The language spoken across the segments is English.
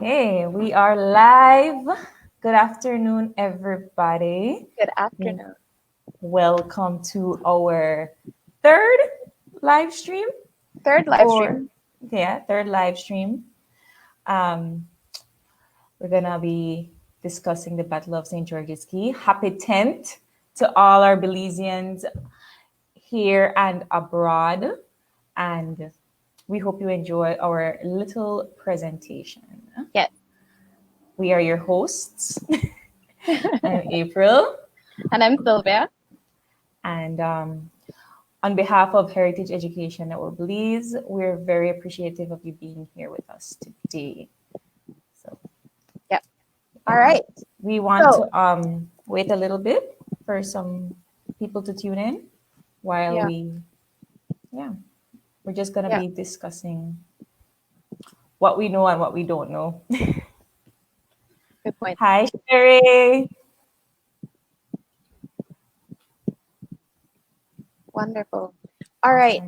Hey, we are live. Good afternoon, everybody. Good afternoon. Welcome to our third live stream, Third live or stream. third live stream. Um, we're gonna be discussing the Battle of St. George's Caye. Happy 10th to all our Belizeans here and abroad, and we hope you enjoy our little presentation. Yes. We are your hosts. I'm April. And I'm Sylvia. And on behalf of Heritage Education Network Belize, we're very appreciative of you being here with us today. So, Yep. All right. We want to wait a little bit for some people to tune in while we're just going to be discussing what we know and what we don't know. Good point. Hi, Sherry. Wonderful. All right.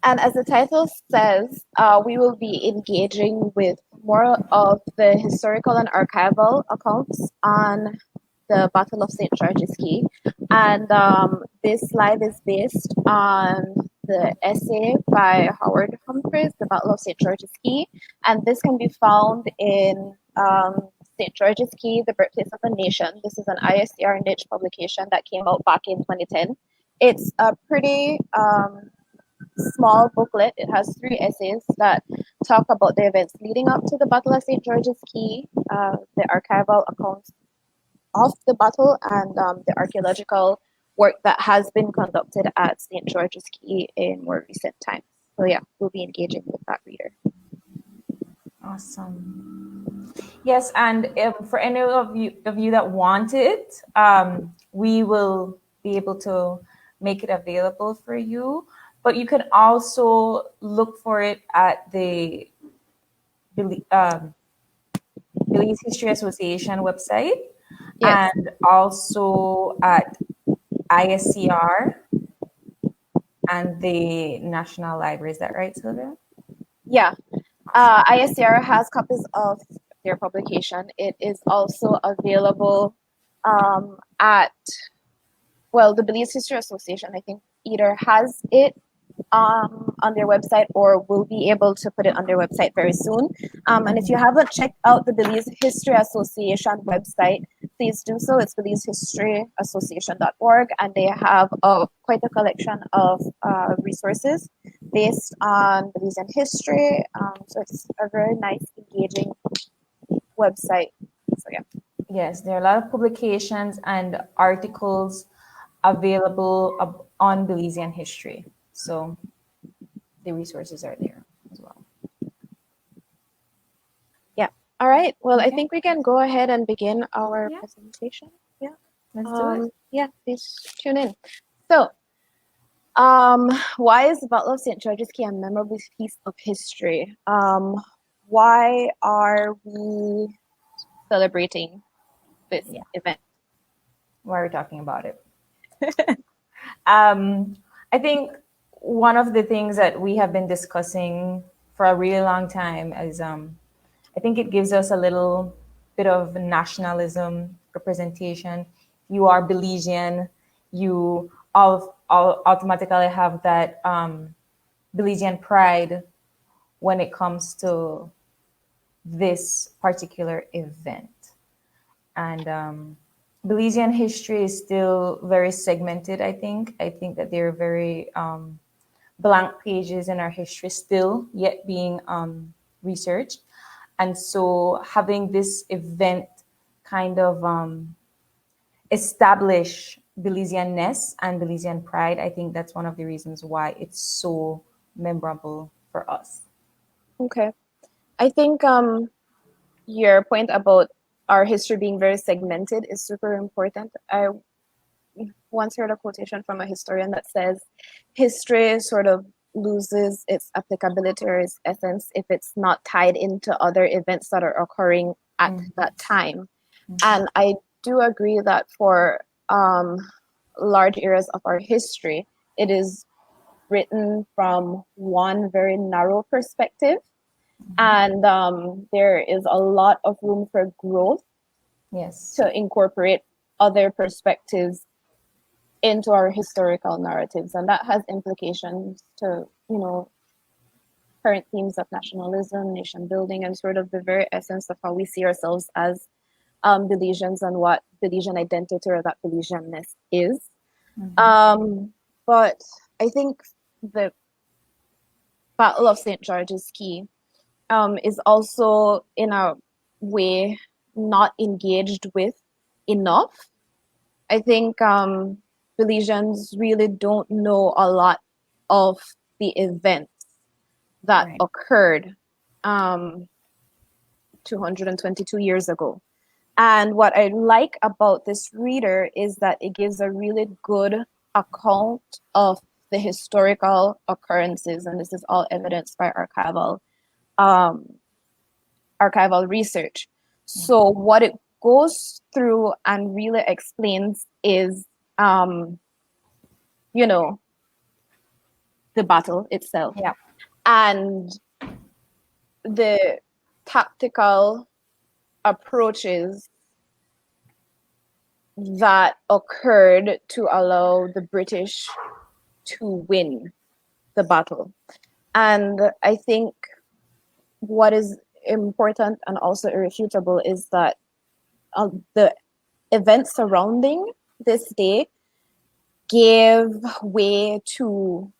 And as the title says, we will be engaging with more of the historical and archival accounts on the Battle of St. George's Caye. And this live is based on the essay by Howard Humphreys, The Battle of St. George's Caye. And this can be found in St. George's Caye, The Birthplace of a Nation. This is an ISCR niche publication that came out back in 2010. It's a pretty small booklet. It has 3 essays that talk about the events leading up to the Battle of St. George's Caye, the archival accounts of the battle, and the archaeological work that has been conducted at St. George's Caye in more recent times. So yeah, we'll be engaging with that reader. Awesome. Yes, and for any of you that want it, we will be able to make it available for you. But you can also look for it at the Belize History Association website, Yes. and also at ISCR and the National Library. Is that right, Sylvia? Yeah. ISCR has copies of their publication. It is also available at, well, the Belize History Association, I think, either has it on their website or will be able to put it on their website very soon. And if you haven't checked out the Belize History Association website, please do so. It's belizehistoryassociation.org, and they have quite a collection of resources based on Belizean history. So it's a very nice, engaging website. So yeah. Yes, there are a lot of publications and articles available on Belizean history. So the resources are there as well. Yeah. All right. Well, I think we can go ahead and begin our presentation. Yeah. Let's do it. Yeah, please tune in. So, why is the Battle of St. George's Caye a memorable piece of history? Why are we celebrating this event? Why are we talking about it? I think one of the things that we have been discussing for a really long time is I think it gives us a little bit of nationalism representation. You are Belizean, you all automatically have that Belizean pride when it comes to this particular event. And Belizean history is still very segmented, I think. I think that there are very blank pages in our history still yet being researched. And so having this event kind of establish Belizeanness and Belizean pride, I think that's one of the reasons why it's so memorable for us. Okay. I think your point about our history being very segmented is super important. I once heard a quotation from a historian that says history sort of loses its applicability or its essence if it's not tied into other events that are occurring at that time. And I do agree that for large areas of our history, it is written from one very narrow perspective. And there is a lot of room for growth Yes. to incorporate other perspectives into our historical narratives. And that has implications to, current themes of nationalism, nation building, and sort of the very essence of how we see ourselves as Belizeans and what Belizean identity or that Belizeanness is. But I think the Battle of St. George's Caye is also in a way not engaged with enough. I think Belizeans really don't know a lot of the events that Right. occurred 222 years ago. And what I like about this reader is that it gives a really good account of the historical occurrences, and this is all evidenced by um, archival research. So what it goes through and really explains is, you know, the battle itself Yeah. and the tactical approaches that occurred to allow the British to win the battle. And I think what is important and also irrefutable is that the events surrounding this day gave way to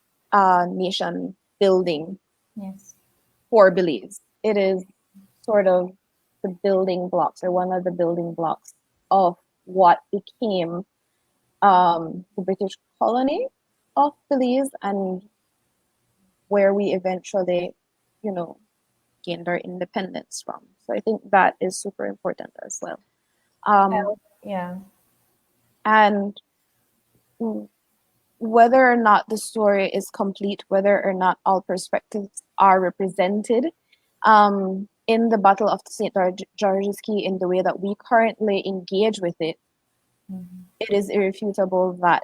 nation building Yes. for Belize. It is sort of the building blocks or one of the building blocks of what became the British colony of Belize and where we eventually, gained our independence from. So I think that is super important as well. Um, Yeah. and whether or not the story is complete, whether or not all perspectives are represented in the Battle of St. George's Caye in the way that we currently engage with it, it is irrefutable that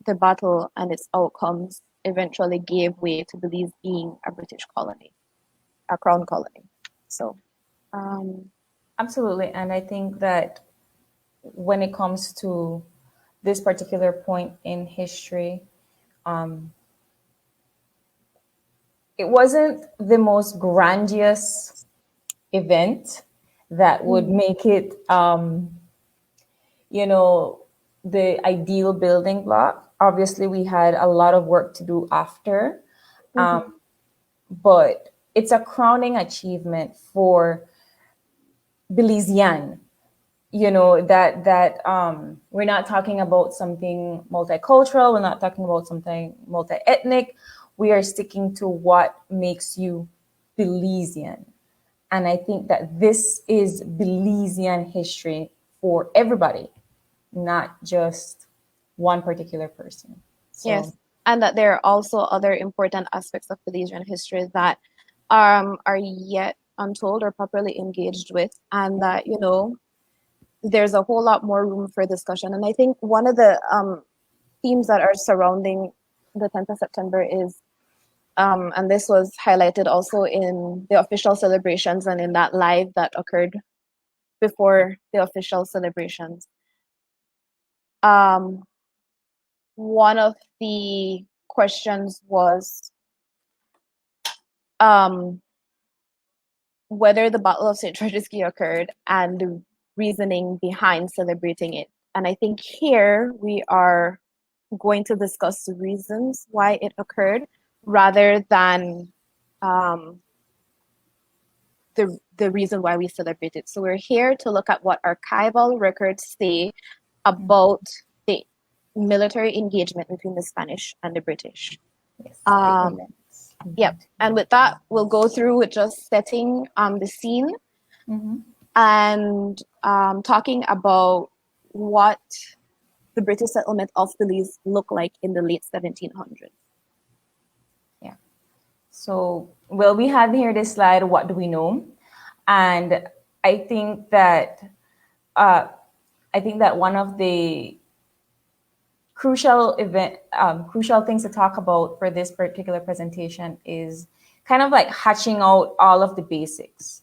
the battle and its outcomes eventually gave way to Belize being a British colony, a crown colony. So, Absolutely. And I think that when it comes to this particular point in history, it wasn't the most grandiose event that would make it, you know, the ideal building block. Obviously, we had a lot of work to do after, mhm, but it's a crowning achievement for Belizean. You know that we're not talking about something multicultural. We're not talking about something multi-ethnic. We are sticking to what makes you Belizean. And I think that this is Belizean history for everybody, not just one particular person. yes, So, and that there are also other important aspects of Belizean history that are yet untold or properly engaged with, and that there's a whole lot more room for discussion. And I think one of the themes that are surrounding the 10th of September is, and this was highlighted also in the official celebrations and in that live that occurred before the official celebrations. Um, One of the questions was um, whether the Battle of St. George's Caye occurred and the reasoning behind celebrating it. And I think here we are going to discuss the reasons why it occurred rather than um, the reason why we celebrate it. So we're here to look at what archival records say about the military engagement between the Spanish and the British. yes, the Um, events. yep. And with that, we'll go through with just setting the scene and talking about what the British settlement of Belize looked like in the late 1700s. Yeah. So, well, we have here this slide, what do we know? And I think that uh, one of the crucial things to talk about for this particular presentation is kind of like hatching out all of the basics,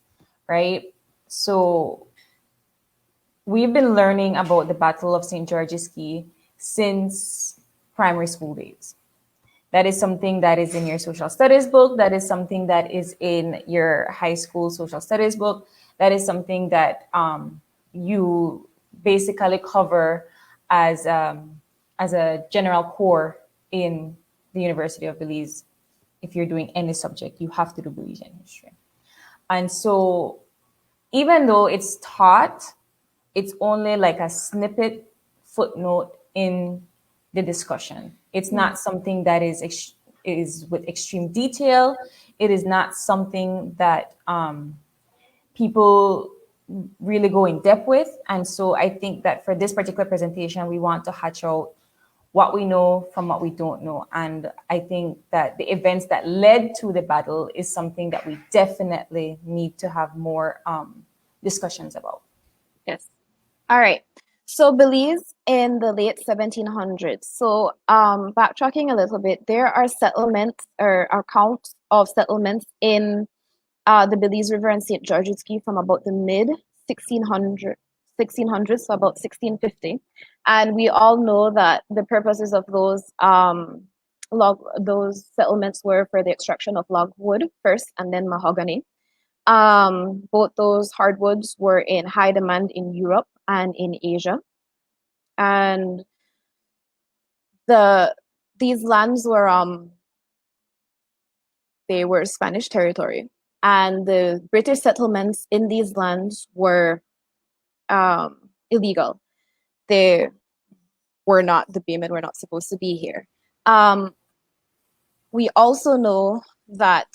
right? So we've been learning about the Battle of St. George's Caye since primary school days. That is something that is in your social studies book. That is something that is in your high school social studies book. That is something that you basically cover as a general core in the University of Belize. If you're doing any subject, you have to do Belizean history. And so even though it's taught, it's only like a snippet footnote in the discussion. It's not something that is with extreme detail. It is not something that people really go in depth with. And so I think that for this particular presentation, we want to hatch out what we know from what we don't know. And I think that the events that led to the battle is something that we definitely need to have more discussions about. Yes. All right. So Belize in the late 1700s. So backtracking a little bit, there are settlements or accounts of settlements in the Belize River and St. George's Caye from about the mid 1600s, so about 1650. And we all know that the purposes of those settlements were for the extraction of log wood first and then mahogany. Both those hardwoods were in high demand in Europe and in Asia. And these lands were they were Spanish territory. And the British settlements in these lands were illegal. They were not, the Baymen were not supposed to be here. We also know that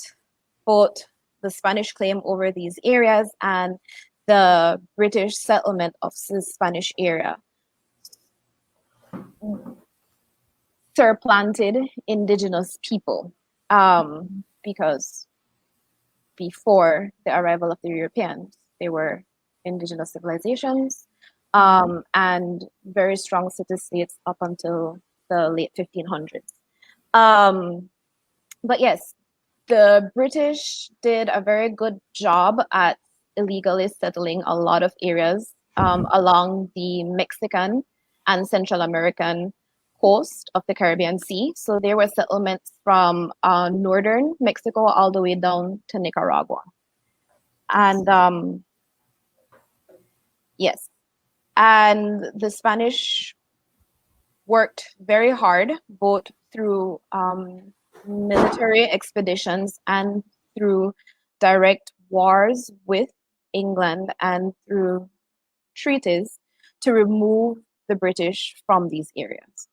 both the Spanish claim over these areas and the British settlement of the Spanish area surplanted indigenous people because before the arrival of the Europeans, they were indigenous civilizations and very strong city-states up until the late 1500s. But yes, the British did a very good job at illegally settling a lot of areas along the Mexican and Central American coast of the Caribbean Sea. So there were settlements from northern Mexico all the way down to Nicaragua. And yes, and the Spanish worked very hard, both through military expeditions and through direct wars with England and through treaties to remove the British from these areas.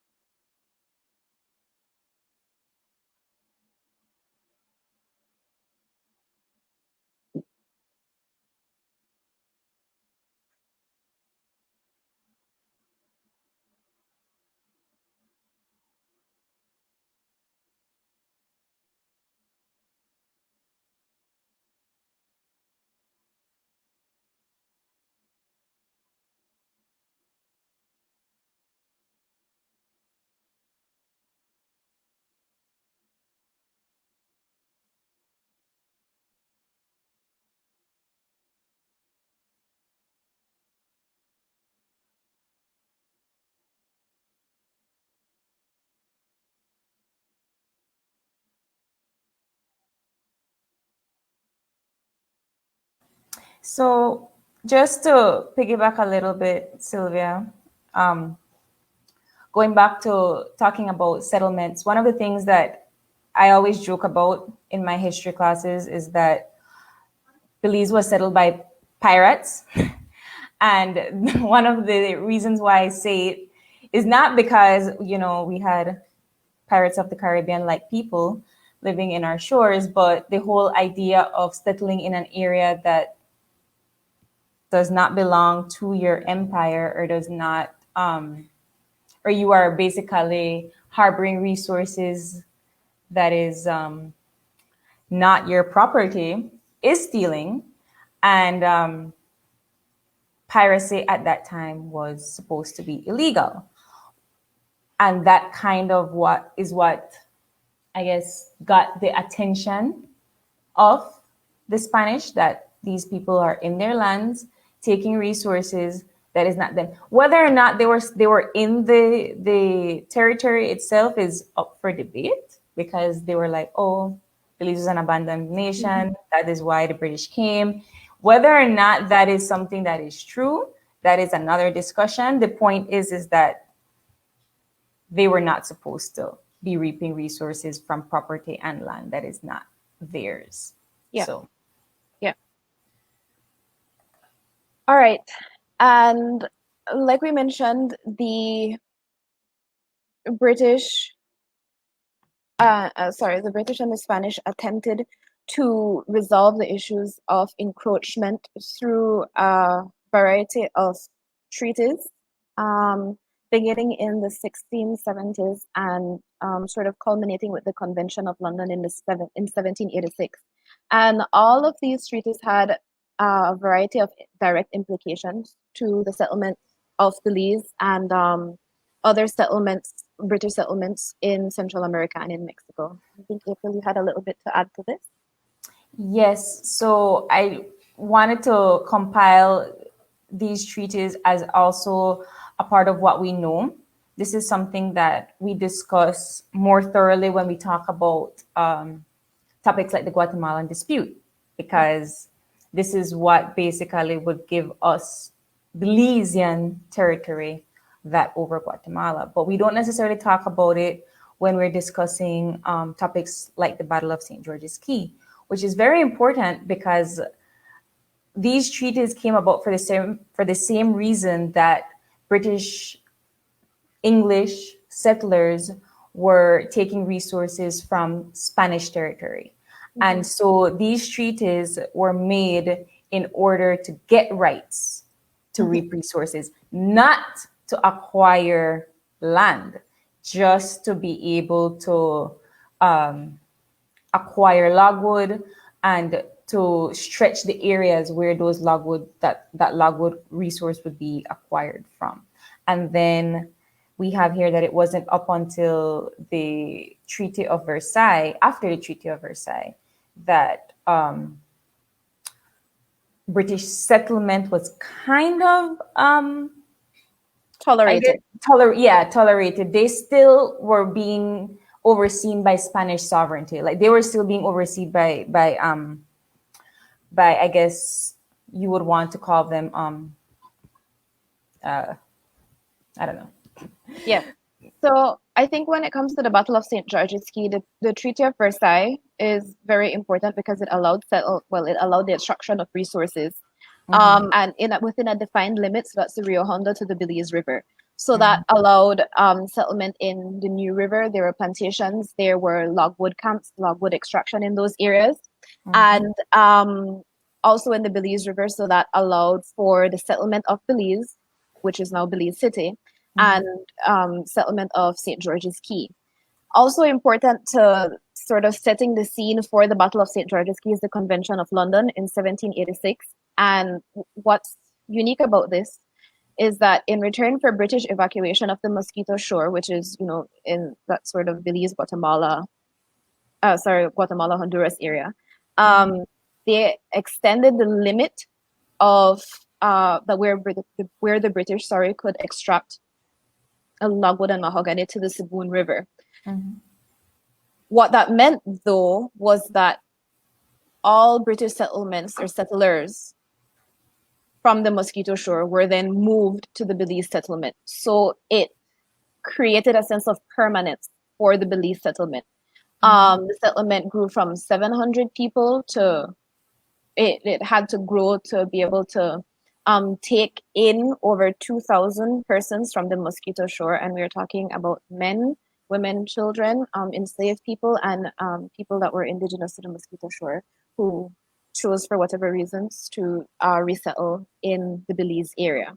So just to piggyback a little bit, Sylvia, going back to talking about settlements, one of the things that I always joke about in my history classes is that Belize was settled by pirates. And one of the reasons why I say it is not because, we had pirates of the Caribbean like people living in our shores, but the whole idea of settling in an area that does not belong to your empire or does not, or you are basically harboring resources that is not your property is stealing. And piracy at that time was supposed to be illegal. And that kind of what I guess got the attention of the Spanish, that these people are in their lands taking resources that is not them. Whether or not they were in the territory itself is up for debate, because they were like, oh, Belize is an abandoned nation. That is why the British came. Whether or not that is something that is true, that is another discussion. The point is that they were not supposed to be reaping resources from property and land that is not theirs. Yeah. So, Yeah. All right. And like we mentioned, the British, the British and the Spanish attempted to resolve the issues of encroachment through a variety of treaties, beginning in the 1670s and sort of culminating with the Convention of London in 1786. And all of these treaties had a variety of direct implications to the settlement of Belize and other settlements, British settlements in Central America and in Mexico. I think, April, you had a little bit to add to this. yes, so I wanted to compile these treaties as also a part of what we know. This is something that we discuss more thoroughly when we talk about topics like the Guatemalan dispute, because this is what basically would give us Belizean territory that over Guatemala. But we don't necessarily talk about it when we're discussing topics like the Battle of St. George's Caye, which is very important because these treaties came about for the same reason that British English settlers were taking resources from Spanish territory. And so these treaties were made in order to get rights to reap resources, not to acquire land, just to be able to acquire logwood and to stretch the areas where those that logwood resource would be acquired from. And then we have here that it wasn't up until the Treaty of Versailles, after the Treaty of Versailles, that British settlement was kind of Tolerated. tolerated. They still were being overseen by Spanish sovereignty. Like they were still being overseen by I guess you would want to call them I don't know. Yeah. So I think when it comes to the Battle of St. George's Caye, the Treaty of Versailles is very important because it allowed the extraction of resources, and within a defined limit. So that's the Rio Hondo to the Belize River. So that allowed settlement in the New River. There were plantations. There were logwood camps, logwood extraction in those areas, and also in the Belize River. So that allowed for the settlement of Belize, which is now Belize City, and settlement of St. George's Caye. Also important to sort of setting the scene for the Battle of St. George's Caye is the Convention of London in 1786. And what's unique about this is that in return for British evacuation of the Mosquito Shore, which is, in that sort of Belize, Guatemala, Honduras area, they extended the limit of where the British could extract logwood and mahogany to the Siboon River. What that meant, though, was that all British settlements or settlers from the Mosquito Shore were then moved to the Belize settlement. So it created a sense of permanence for the Belize settlement. The settlement grew from 700 people to it had to grow to be able to take in over 2,000 persons from the Mosquito Shore. And we're talking about men, women, children, enslaved people, and people that were indigenous to the Mosquito Shore who chose, for whatever reasons, to resettle in the Belize area.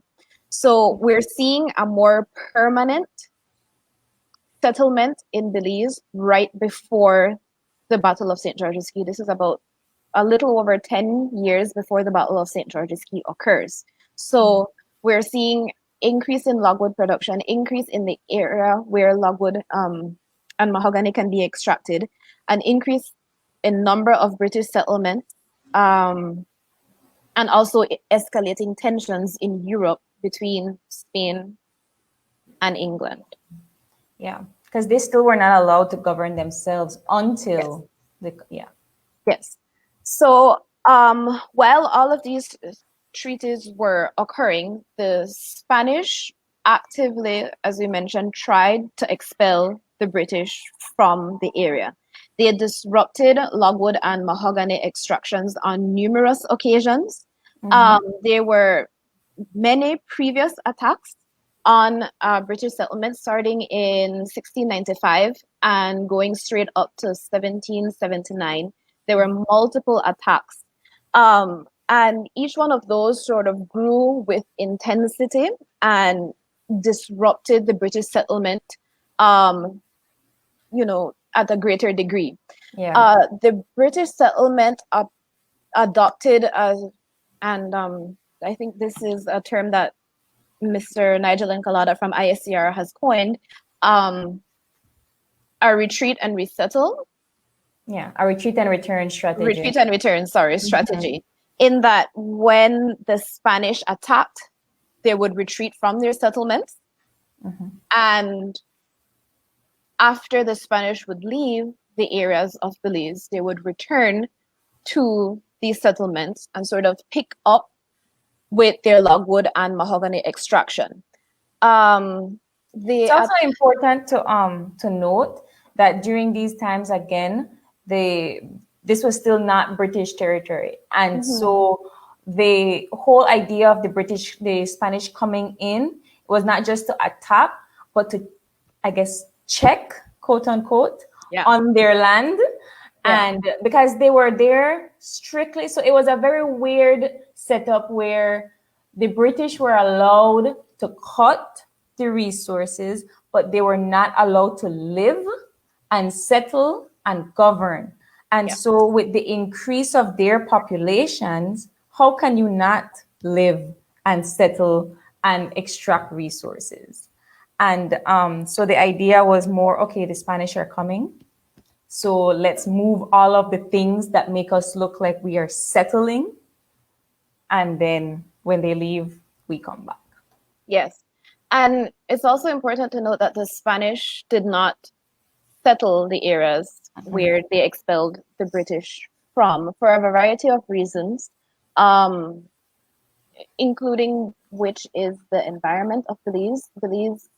So we're seeing a more permanent settlement in Belize right before the Battle of St. George's Caye. This is about a little over 10 years before the Battle of St. George's Caye occurs. So we're seeing increase in logwood production, increase in the area where logwood and mahogany can be extracted, an increase a number of British settlements, and also escalating tensions in Europe between Spain and England. Yeah, because they still were not allowed to govern themselves Yes. until yeah. Yes. So while all of these treaties were occurring, the Spanish actively, as we mentioned, tried to expel the British from the area. They disrupted logwood and mahogany extractions on numerous occasions. There were many previous attacks on British settlements starting in 1695 and going straight up to 1779. There were multiple attacks. And each one of those sort of grew with intensity and disrupted the British settlement, at a greater degree. Yeah. The British settlement adopted, and I think this is a term that Mr. Nigel Encalada from ISCR has coined, a retreat and resettle. Yeah, a retreat and return strategy. Retreat and return, strategy. In that when the Spanish attacked, they would retreat from their settlements. And after the Spanish would leave the areas of Belize, they would return to these settlements and sort of pick up with their logwood and mahogany extraction. It's also important to note that during these times again, this was still not British territory, and so the whole idea of the Spanish coming in was not just to attack, but to, I guess, check, quote unquote, on their land. And because they were there strictly, so it was a very weird setup where the British were allowed to cut the resources, but they were not allowed to live and settle and govern. And so with the increase of their populations, how can you not live and settle and extract resources? And so the idea was more, okay, the Spanish are coming, so let's move all of the things that make us look like we are settling. And then when they leave, we come back. Yes. And it's also important to note that the Spanish did not settle the areas where they expelled the British from for a variety of reasons, including which is the environment of Belize. Belize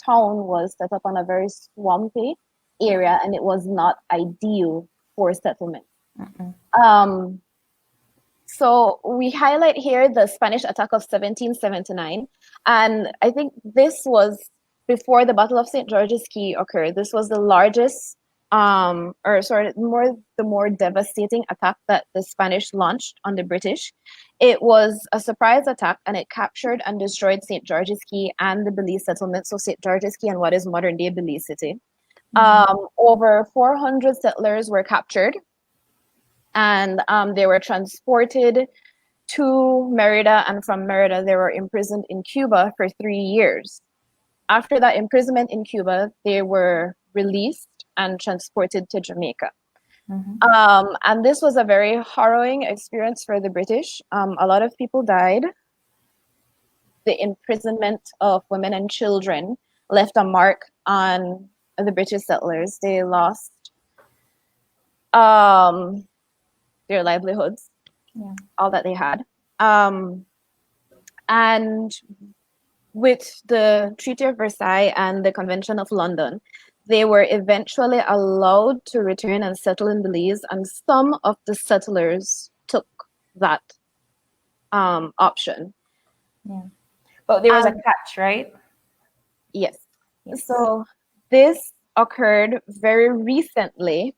town was set up on a very swampy area, and it was not ideal for settlement. So we highlight here the Spanish attack of 1779, and I think this was before the Battle of St. George's Caye occurred. This was the largest, the more devastating attack that the Spanish launched on the British. It was a surprise attack, and it captured and destroyed St. George's Caye and the Belize settlement. So St. George's Caye and what is modern day Belize City. Over 400 settlers were captured, and they were transported to Merida, and from Merida they were imprisoned in Cuba for 3 years. After that imprisonment in Cuba, they were released and transported to Jamaica. And this was a very harrowing experience for the British. A lot of people died. The imprisonment of women and children left a mark on the British settlers. They lost their livelihoods, all that they had. And with the Treaty of Versailles and the Convention of London, they were eventually allowed to return and settle in Belize, and some of the settlers took that option. But there was a catch, right? Yes. So this occurred very recently,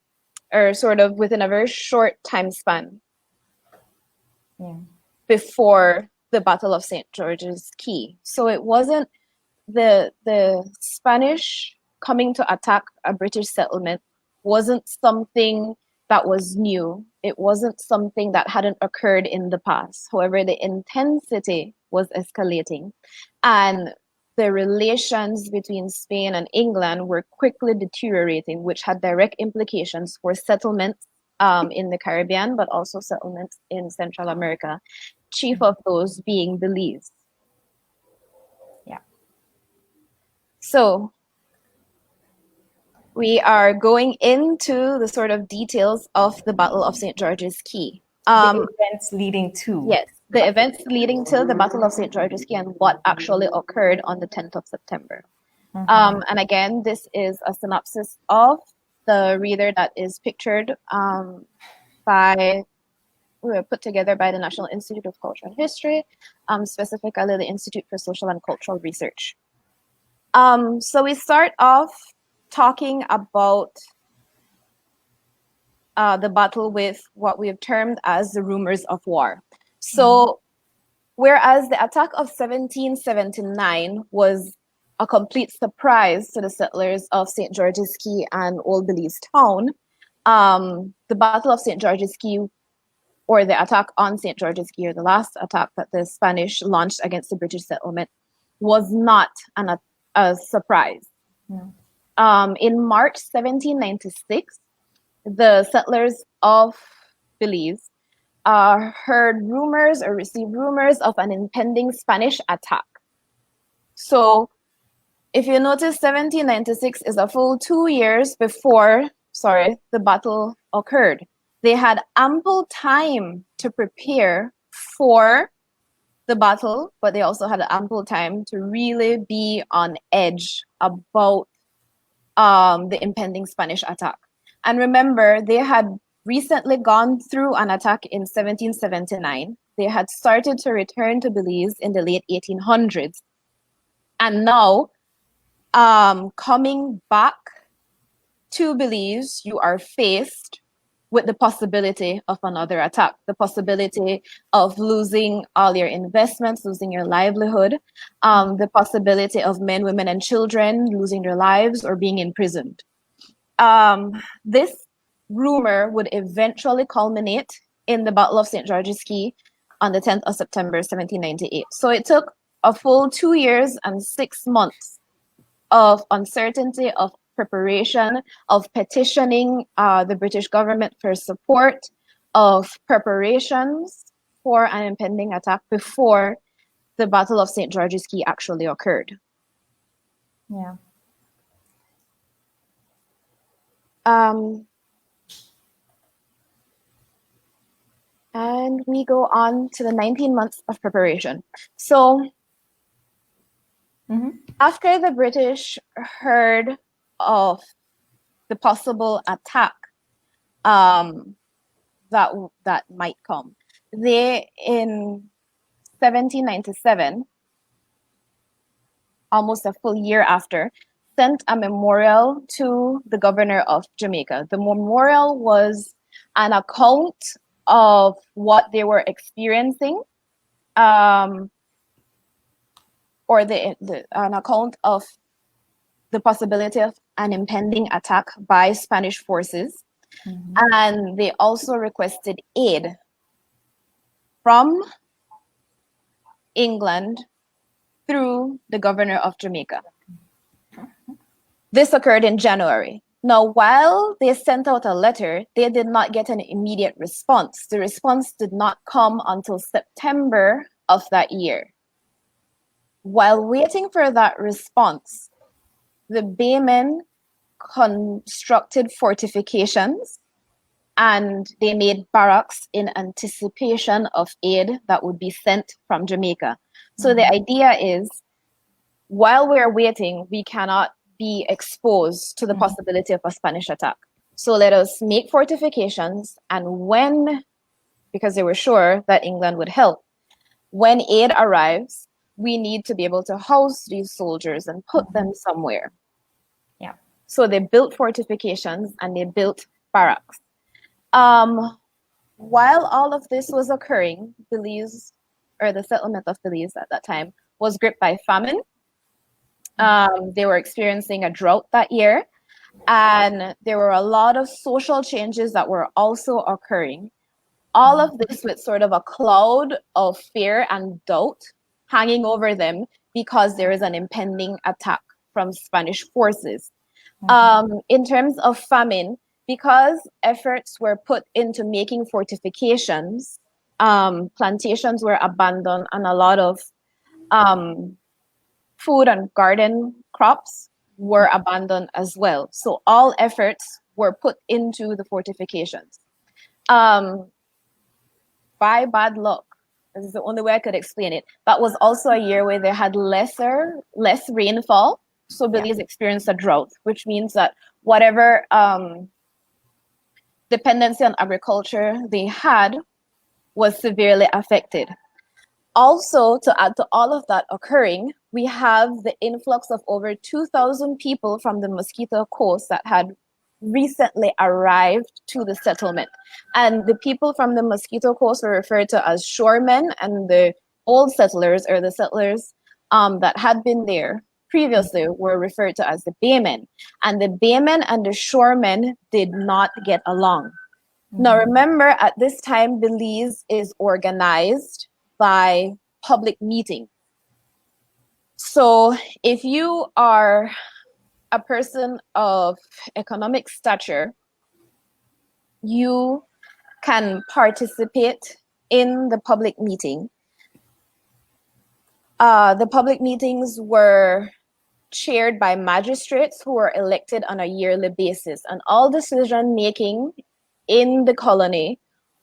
or sort of within a very short time span before the Battle of St. George's Caye. So it wasn't the Spanish coming to attack a British settlement wasn't something that was new. It wasn't something that hadn't occurred in the past. However, the intensity was escalating, and the relations between Spain and England were quickly deteriorating, which had direct implications for settlements in the Caribbean, but also settlements in Central America, chief of those being Belize. Yeah. So we are going into the sort of details of the Battle of St. George's Caye. The events leading to. Yes, the events leading to the Battle of St. George's Caye and what actually occurred on the 10th of September. And again, this is a synopsis of the reader that is pictured we were put together by the National Institute of Culture and History, specifically the Institute for Social and Cultural Research. So we start off talking about the battle with what we have termed as the rumors of war. So whereas the attack of 1779 was a complete surprise to the settlers of St. George's Caye and Old Belize town, the Battle of St. George's Caye, or the attack on St. George's Caye, or the last attack that the Spanish launched against the British settlement, was not a surprise. In March 1796, the settlers of Belize heard rumors or received rumors of an impending Spanish attack. So if you notice, 1796 is a full 2 years before, the battle occurred. They had ample time to prepare for the battle, but they also had ample time to really be on edge about the impending Spanish attack. And remember, they had recently gone through an attack in 1779. They had started to return to Belize in the late 1800s. And now, coming back to Belize, you are faced with the possibility of another attack, the possibility of losing all your investments, losing your livelihood, the possibility of men, women, and children losing their lives or being imprisoned. This rumor would eventually culminate in the Battle of St. George's Caye on the 10th of September, 1798. So it took a full 2 years and 6 months of uncertainty, of preparation, of petitioning the British government for support, of preparations for an impending attack before the Battle of St. George's Caye actually occurred. Yeah. And we go on to the 19 months of preparation. So after the British heard of the possible attack that might come, they, in 1797, almost a full year after, sent a memorial to the governor of Jamaica. The memorial was an account of what they were experiencing, or an account of the possibility of an impending attack by Spanish forces. And they also requested aid from England through the governor of Jamaica. This occurred in January. Now, while they sent out a letter, they did not get an immediate response. The response did not come until September of that year. While waiting for that response, the Baymen constructed fortifications and they made barracks in anticipation of aid that would be sent from Jamaica. So the idea is, while we're waiting, we cannot be exposed to the possibility of a Spanish attack. So let us make fortifications, and because they were sure that England would help, when aid arrives, we need to be able to house these soldiers and put them somewhere. Yeah. So they built fortifications and they built barracks. While all of this was occurring, Belize, or the settlement of Belize at that time, was gripped by famine. They were experiencing a drought that year, and there were a lot of social changes that were also occurring. All of this with sort of a cloud of fear and doubt hanging over them because there is an impending attack from Spanish forces. In terms of famine, because efforts were put into making fortifications, plantations were abandoned, and a lot of food and garden crops were abandoned as well. So all efforts were put into the fortifications. By bad luck, this is the only way I could explain it, that was also a year where they had less rainfall. So Belize experienced a drought, which means that whatever dependency on agriculture they had was severely affected. Also, to add to all of that occurring, we have the influx of over 2,000 people from the Mosquito Coast that had recently arrived to the settlement. And the people from the Mosquito Coast were referred to as shoremen, and the old settlers, or the settlers that had been there previously, were referred to as the baymen. And the baymen and the shoremen did not get along. Now, remember, at this time, Belize is organized by public meeting. So if you are a person of economic stature, you can participate in the public meeting. The public meetings were chaired by magistrates who were elected on a yearly basis, and all decision making in the colony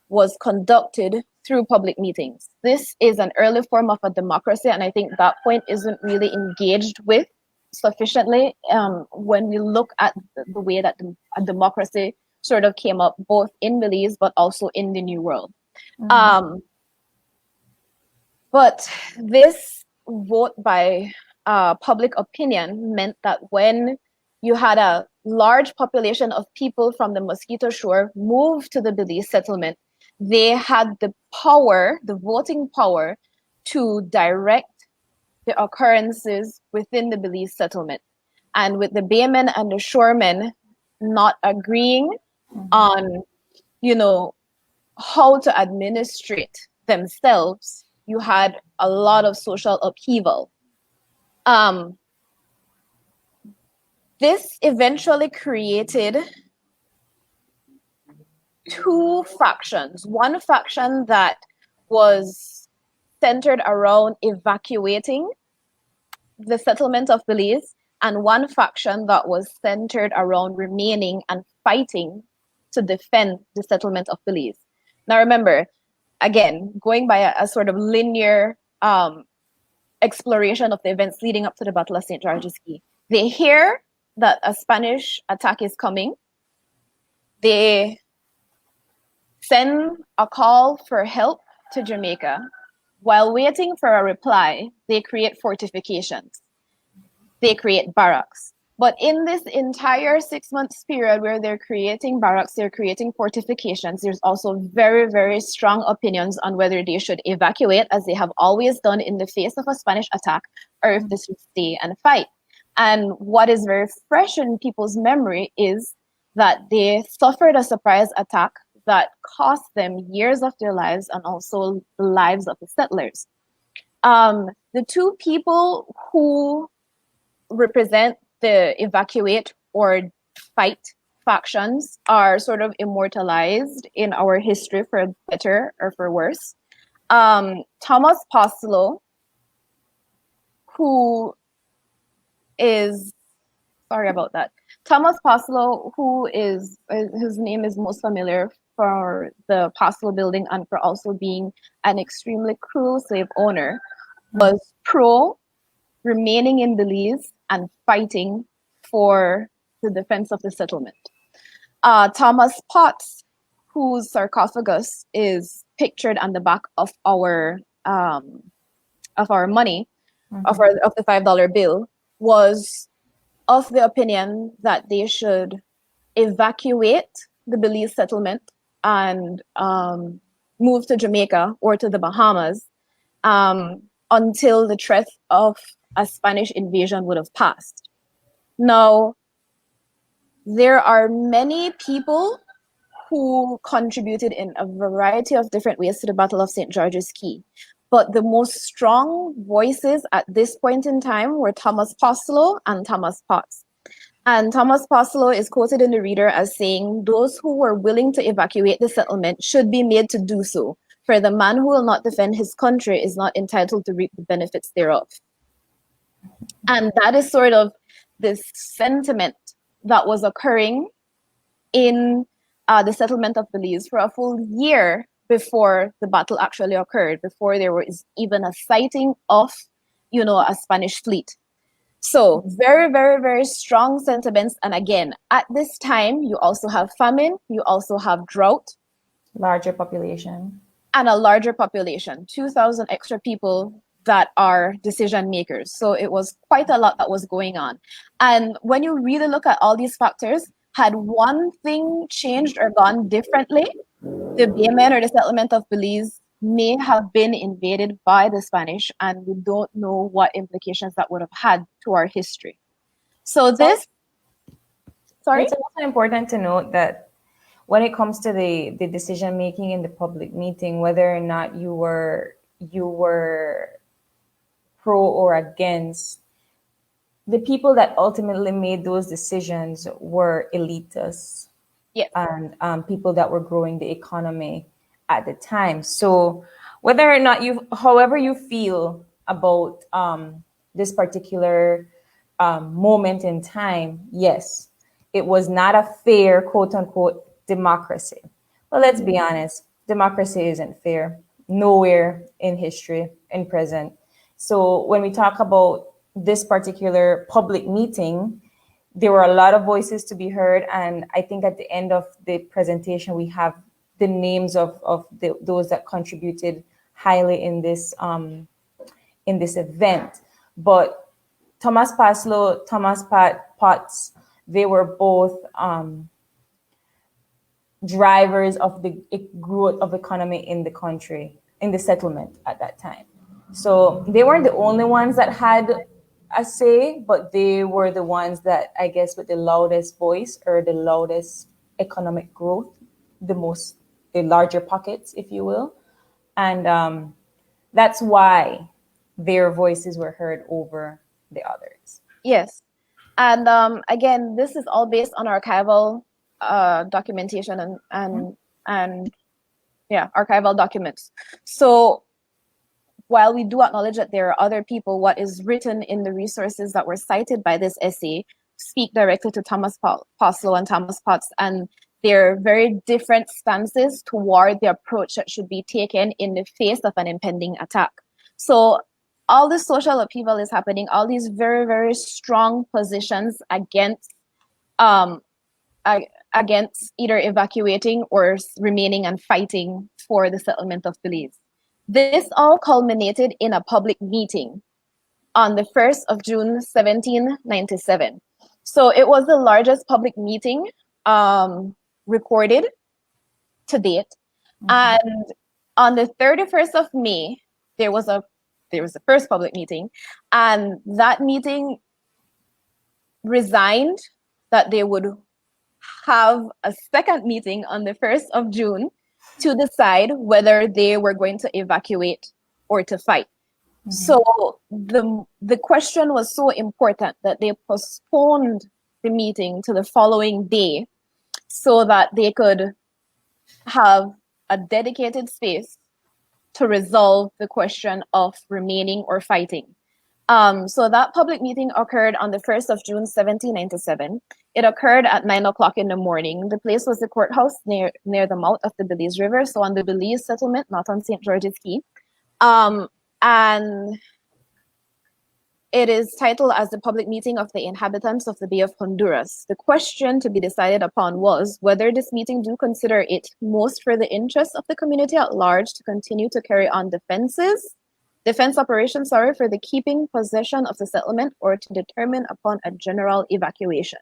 was conducted through public meetings. This is an early form of a democracy, and I think that point isn't really engaged with sufficiently when we look at the way that a democracy sort of came up both in Belize but also in the New World. But this vote by public opinion meant that when you had a large population of people from the Mosquito Shore move to the Belize settlement, they had the power, the voting power, to direct the occurrences within the Belize settlement. And with the baymen and the shoremen not agreeing on, how to administrate themselves, you had a lot of social upheaval. This eventually created two factions. One faction that was centered around evacuating the settlement of Belize, and one faction that was centered around remaining and fighting to defend the settlement of Belize. Now remember, again, going by a sort of linear exploration of the events leading up to the Battle of St. George's Caye, they hear that a Spanish attack is coming. They send a call for help to Jamaica. While waiting for a reply, they create fortifications. They create barracks. But in this entire 6 months period where they're creating barracks, they're creating fortifications, there's also very, very strong opinions on whether they should evacuate, as they have always done in the face of a Spanish attack, or if they should stay and fight. And what is very fresh in people's memory is that they suffered a surprise attack that cost them years of their lives and also the lives of the settlers. The two people who represent the evacuate or fight factions are sort of immortalized in our history, for better or for worse. Thomas Poslow, who is, sorry about that. Thomas Poslow, who is, his name is most familiar for the Poslow building and for also being an extremely cruel slave owner, was pro remaining in Belize and fighting for the defense of the settlement. Thomas Potts, whose sarcophagus is pictured on the back of our money, of the $5 bill, was of the opinion that they should evacuate the Belize settlement and move to Jamaica or to the Bahamas until the threat of a Spanish invasion would have passed. Now, there are many people who contributed in a variety of different ways to the Battle of St. George's Caye. But the most strong voices at this point in time were Thomas Poslow and Thomas Potts. And Thomas Poslow is quoted in the Reader as saying, "Those who were willing to evacuate the settlement should be made to do so, for the man who will not defend his country is not entitled to reap the benefits thereof." And that is sort of this sentiment that was occurring in the settlement of Belize for a full year before the battle actually occurred, before there was even a sighting of, a Spanish fleet. So very, very, very strong sentiments. And again, at this time, you also have famine, you also have drought. Larger population. And a larger population, 2,000 extra people that are decision makers. So it was quite a lot that was going on. And when you really look at all these factors, had one thing changed or gone differently, the Baymen or the settlement of Belize may have been invaded by the Spanish, and we don't know what implications that would have had to our history. So this, sorry? It's also important to note that when it comes to the decision making in the public meeting, whether or not you were pro or against, the people that ultimately made those decisions were elitists. Yes. And people that were growing the economy at the time. So whether or not however you feel about this particular moment in time, yes, it was not a fair, quote unquote, democracy. Well, let's be honest, democracy isn't fair nowhere in history, in present. So when we talk about this particular public meeting, there were a lot of voices to be heard. And I think at the end of the presentation, we have the names of those that contributed highly in this event. But Thomas Paslow, Potts, they were both drivers of the growth of economy in the country, in the settlement at that time. So they weren't the only ones that had a say, but they were the ones that, I guess, with the loudest voice or the loudest economic growth, the larger pockets, if you will. And that's why their voices were heard over the others. Yes. And again, this is all based on archival documentation and archival documents. So while we do acknowledge that there are other people, what is written in the resources that were cited by this essay speak directly to Thomas Poslow and Thomas Potts, and their very different stances toward the approach that should be taken in the face of an impending attack. So all this social upheaval is happening, all these very, very strong positions against either evacuating or remaining and fighting for the settlement of Belize. This all culminated in a public meeting on the 1st of June, 1797. So it was the largest public meeting recorded to date. Mm-hmm. And on the 31st of May, there was the first public meeting, and that meeting resigned that they would have a second meeting on the 1st of June to decide whether they were going to evacuate or to fight. Mm-hmm. So the question was so important that they postponed the meeting to the following day so that they could have a dedicated space to resolve the question of remaining or fighting. So that public meeting occurred on the 1st of June, 1797. It occurred at 9 o'clock in the morning. The place was the courthouse near the mouth of the Belize River, so on the Belize settlement, not on St. George's Caye. And it is titled as the public meeting of the inhabitants of the Bay of Honduras. The question to be decided upon was whether this meeting do consider it most for the interest of the community at large to continue to carry on defense operations, for the keeping possession of the settlement, or to determine upon a general evacuation.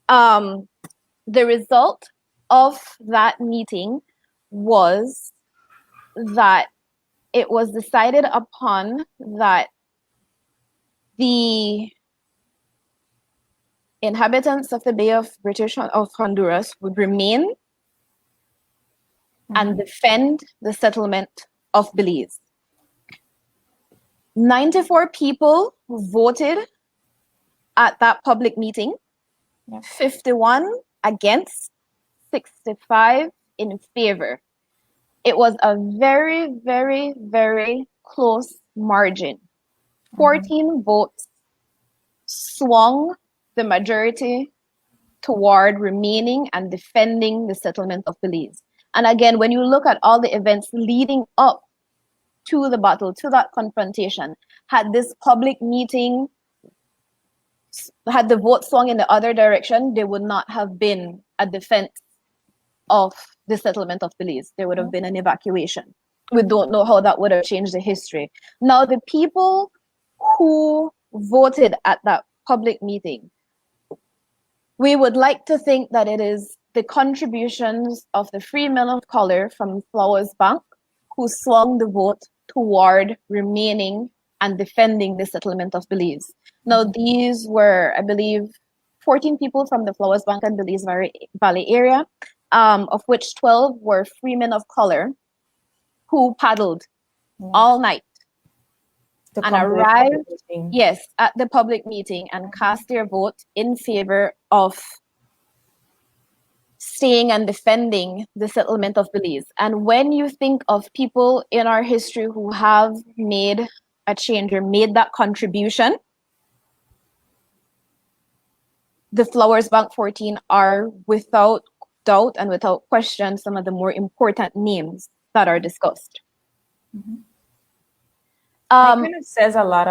The result of that meeting was that it was decided upon that the inhabitants of the Bay of Honduras would remain and defend the settlement of Belize. 94 people voted at that public meeting. Yeah. 51 against, 65 in favor. It was a very, very, very close margin. 14 votes swung the majority toward remaining and defending the settlement of Belize. And again, when you look at all the events leading up to the battle, to that confrontation, had this public meeting, had the vote swung in the other direction, there would not have been a defense of the settlement of Belize. There would have been an evacuation. We don't know how that would have changed the history. Now, the people who voted at that public meeting, we would like to think that it is the contributions of the free men of color from Flowers Bank who swung the vote toward remaining and defending the settlement of Belize. Now, these were, I believe, 14 people from the Flowers Bank and Belize Valley area, of which 12 were free men of color who paddled all night and arrived, yes, at the public meeting and cast their vote in favor of staying and defending the settlement of Belize. And when you think of people in our history who have made a change or made that contribution, the Flowers Bank 14 are without doubt and without question some of the more important names that are discussed. It kind of says a lot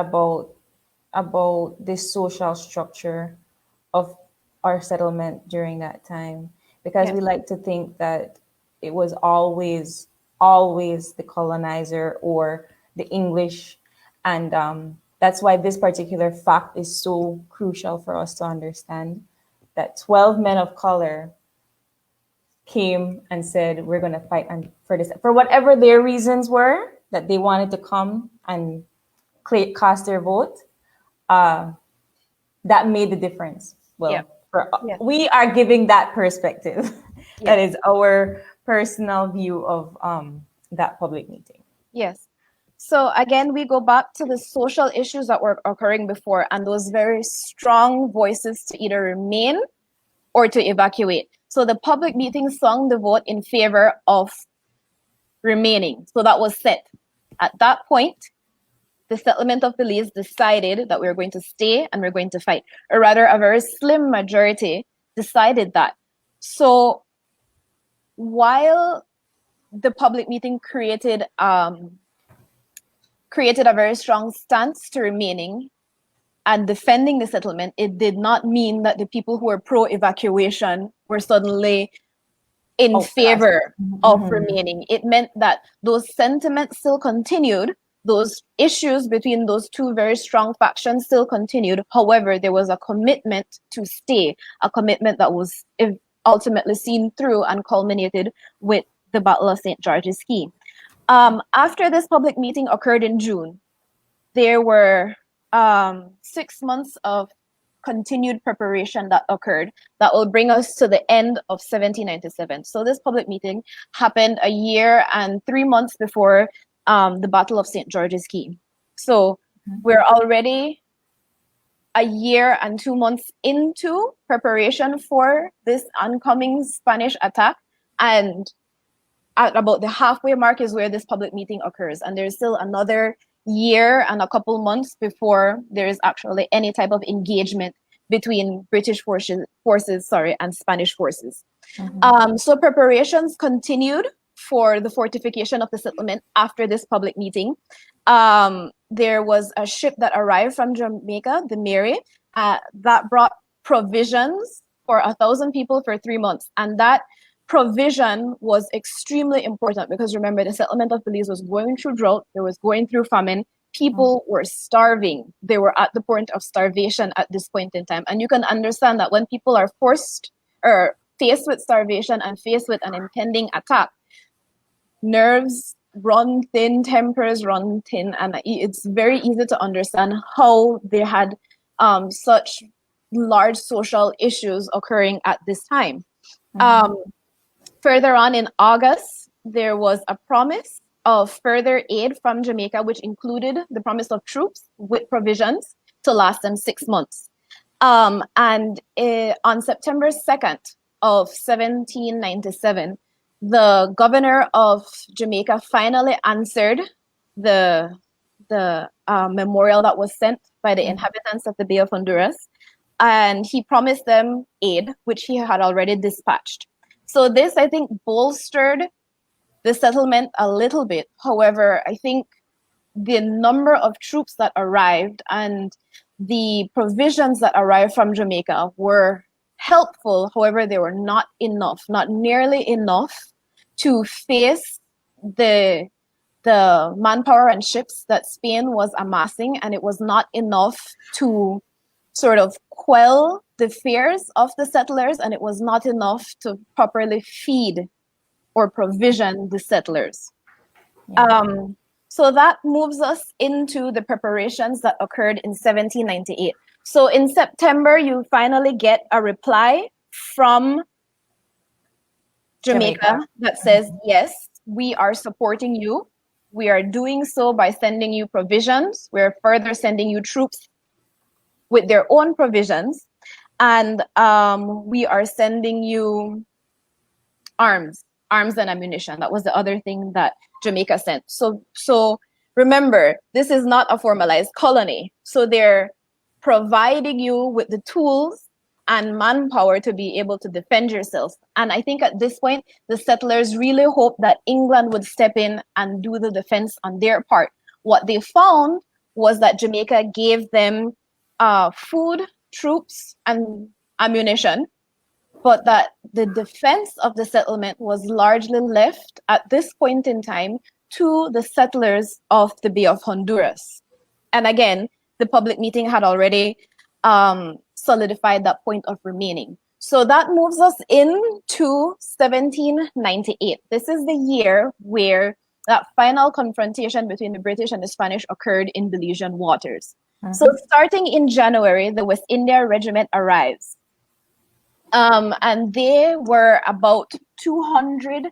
about the social structure of our settlement during that time, because we like to think that it was always the colonizer or the English, and that's why this particular fact is so crucial for us to understand, that 12 men of color came and said, we're going to fight for this, for whatever their reasons were, that they wanted to come and cast their vote. That made the difference. Well, we are giving that perspective. That is our personal view of that public meeting. Yes. So again, we go back to the social issues that were occurring before and those very strong voices to either remain or to evacuate. So the public meeting swung the vote in favor of remaining. So that was set. At that point, the settlement of Belize decided that we were going to stay and we're going to fight. Or rather, a very slim majority decided that. So while the public meeting created a very strong stance to remaining and defending the settlement, it did not mean that the people who were pro-evacuation were suddenly in favor of remaining. It meant that those sentiments still continued, those issues between those two very strong factions still continued. However, there was a commitment to stay, a commitment that was ultimately seen through and culminated with the Battle of St. George's Caye. After this public meeting occurred in June, there were 6 months of continued preparation that occurred that will bring us to the end of 1797. So this public meeting happened a year and 3 months before the Battle of St. George's Caye. So we're already a year and 2 months into preparation for this oncoming Spanish attack, and at about the halfway mark is where this public meeting occurs, and there's still another year and a couple months before there is actually any type of engagement between British forces and Spanish forces. So preparations continued for the fortification of the settlement after this public meeting. There was a ship that arrived from Jamaica, the Mary, that brought provisions for 1,000 people for 3 months. And that provision was extremely important because remember, the settlement of Belize was going through drought, it was going through famine, people were starving. They were at the point of starvation at this point in time. And you can understand that when people are forced or faced with starvation and faced with an impending attack, nerves run thin, tempers run thin, and it's very easy to understand how they had such large social issues occurring at this time. Further on in August, there was a promise of further aid from Jamaica, which included the promise of troops with provisions to last them 6 months. On September 2nd of 1797, the governor of Jamaica finally answered the memorial that was sent by the inhabitants of the Bay of Honduras, and he promised them aid, which he had already dispatched. So this, I think, bolstered the settlement a little bit. However, I think the number of troops that arrived and the provisions that arrived from Jamaica were helpful. However, they were not enough, not nearly enough to face the manpower and ships that Spain was amassing, and it was not enough to sort of quell the fears of the settlers, and it was not enough to properly feed or provision the settlers. Yeah. So that moves us into the preparations that occurred in 1798. So in September, you finally get a reply from Jamaica that says, yes, we are supporting you. We are doing so by sending you provisions. We're further sending you troops with their own provisions. And we are sending you arms and ammunition. That was the other thing that Jamaica sent. So remember, this is not a formalized colony. So they're providing you with the tools and manpower to be able to defend yourself. And I think at this point, the settlers really hoped that England would step in and do the defense on their part. What they found was that Jamaica gave them food, troops, and ammunition, but that the defense of the settlement was largely left at this point in time to the settlers of the Bay of Honduras. And again, the public meeting had already solidified that point of remaining. So that moves us into 1798. This is the year where that final confrontation between the British and the Spanish occurred in Belizean waters. So starting in January, the West India Regiment arrives. And they were about 700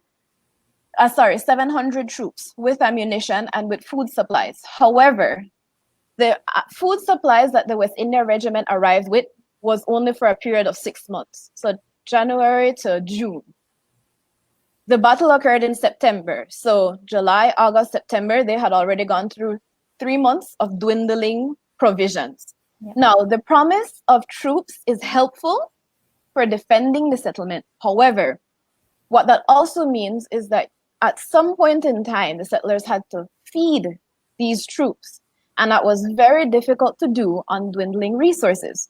troops with ammunition and with food supplies. However, the food supplies that the West India Regiment arrived with was only for a period of 6 months, so January to June. The battle occurred in September, so July, August, September, they had already gone through 3 months of dwindling provisions. Yeah. Now, the promise of troops is helpful for defending the settlement. However, what that also means is that at some point in time, the settlers had to feed these troops, and that was very difficult to do on dwindling resources.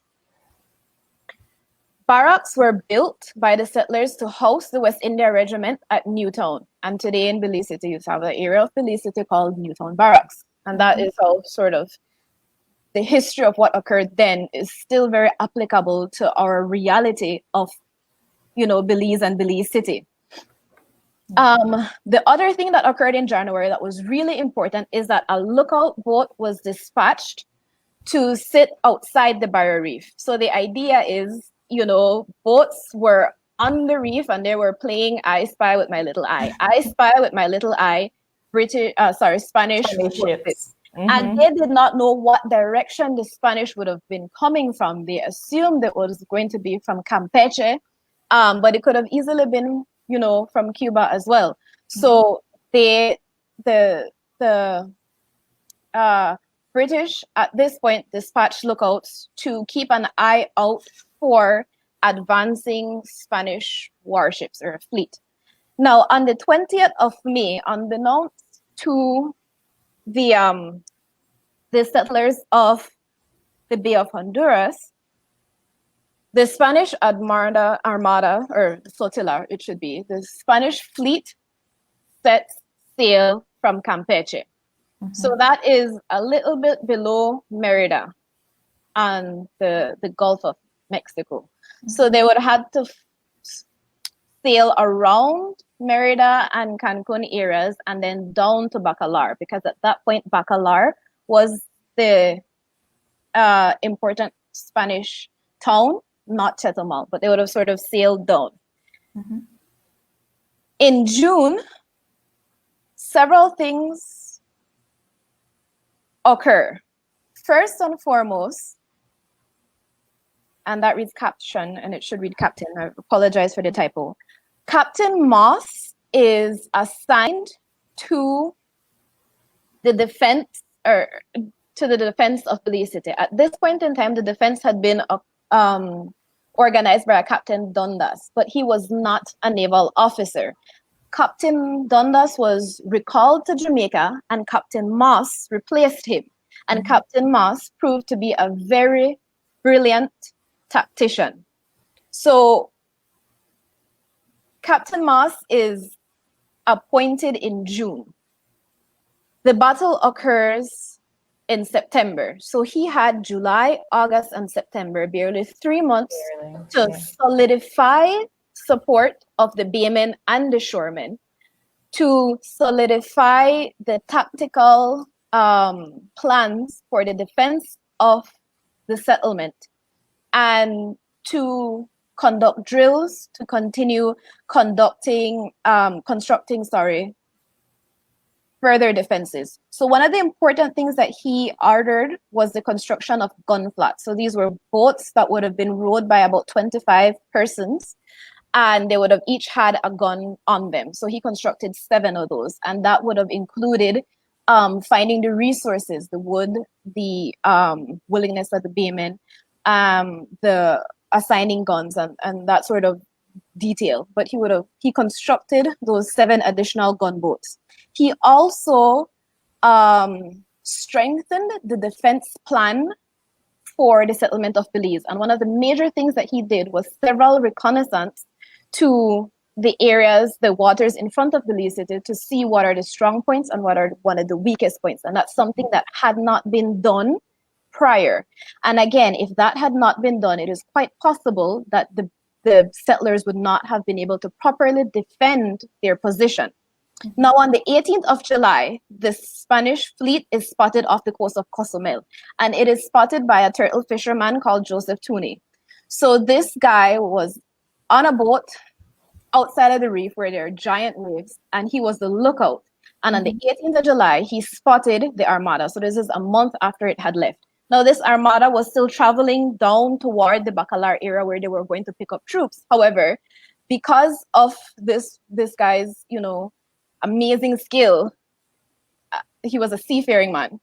Barracks were built by the settlers to house the West India Regiment at Newtown. And today in Belize City, you have an area of Belize City called Newtown Barracks. And that is how sort of the history of what occurred then is still very applicable to our reality of, Belize and Belize City. The other thing that occurred in January that was really important is that a lookout boat was dispatched to sit outside the barrier reef. So the idea is, boats were on the reef and they were playing I Spy with My Little Eye. I Spy with My Little Eye, Spanish ships. And they did not know what direction the Spanish would have been coming from. They assumed it was going to be from Campeche, but it could have easily been, from Cuba as well. So the British at this point dispatched lookouts to keep an eye out for advancing Spanish warships or fleet. Now, on the 20th of May, unbeknownst to the settlers of the Bay of Honduras, the Spanish Armada, or flotilla, it should be, the Spanish fleet sets sail from Campeche. So that is a little bit below Merida and the Gulf of Mexico. So they would have to sail around Merida and Cancun areas and then down to Bacalar, because at that point, Bacalar was the important Spanish town, not Chetumal, but they would have sort of sailed down. In June, several things occur. First and foremost, and that reads caption, and it should read captain. I apologize for the typo. Captain Moss is assigned to the defense of Belize City. At this point in time, the defense had been organized by Captain Dundas, but he was not a naval officer. Captain Dundas was recalled to Jamaica, and Captain Moss replaced him. And Captain Moss proved to be a very brilliant tactician. So Captain Moss is appointed in June. The battle occurs in September. So he had July, August, and September, barely 3 months to solidify support of the baymen and the shoremen, to solidify the tactical plans for the defense of the settlement, and to conduct drills, to continue constructing further defenses. So one of the important things that he ordered was the construction of gun flats. So these were boats that would have been rowed by about 25 persons, and they would have each had a gun on them. So he constructed 7 of those, and that would have included finding the resources, the wood, the willingness of the baymen, the assigning guns, and that sort of detail. But he constructed those 7 additional gunboats. He also strengthened the defense plan for the settlement of Belize. And one of the major things that he did was several reconnaissance to the areas, the waters in front of Belize City, to see what are the strong points and what are one of the weakest points. And that's something that had not been done prior. And again, if that had not been done, it is quite possible that the settlers would not have been able to properly defend their position. Now, on the 18th of July, the Spanish fleet is spotted off the coast of Cozumel, and it is spotted by a turtle fisherman called Joseph Tooney. So this guy was on a boat outside of the reef where there are giant waves, and he was the lookout. And on the 18th of July, he spotted the armada. So this is a month after it had left. Now, this armada was still traveling down toward the Bacalar area where they were going to pick up troops. However, because of this guy's, amazing skill, he was a seafaring man.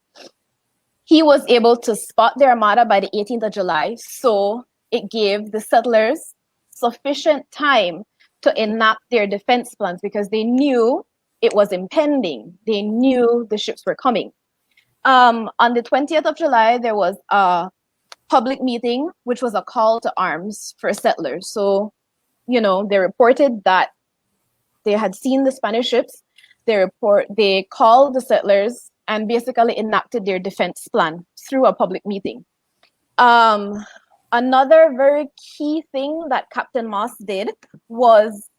He was able to spot the armada by the 18th of July. So it gave the settlers sufficient time to enact their defense plans, because they knew it was impending. They knew the ships were coming. On the 20th of July, there was a public meeting, which was a call to arms for settlers. So, they reported that they had seen the Spanish ships. They called the settlers and basically enacted their defense plan through a public meeting. Another very key thing that Captain Moss did was,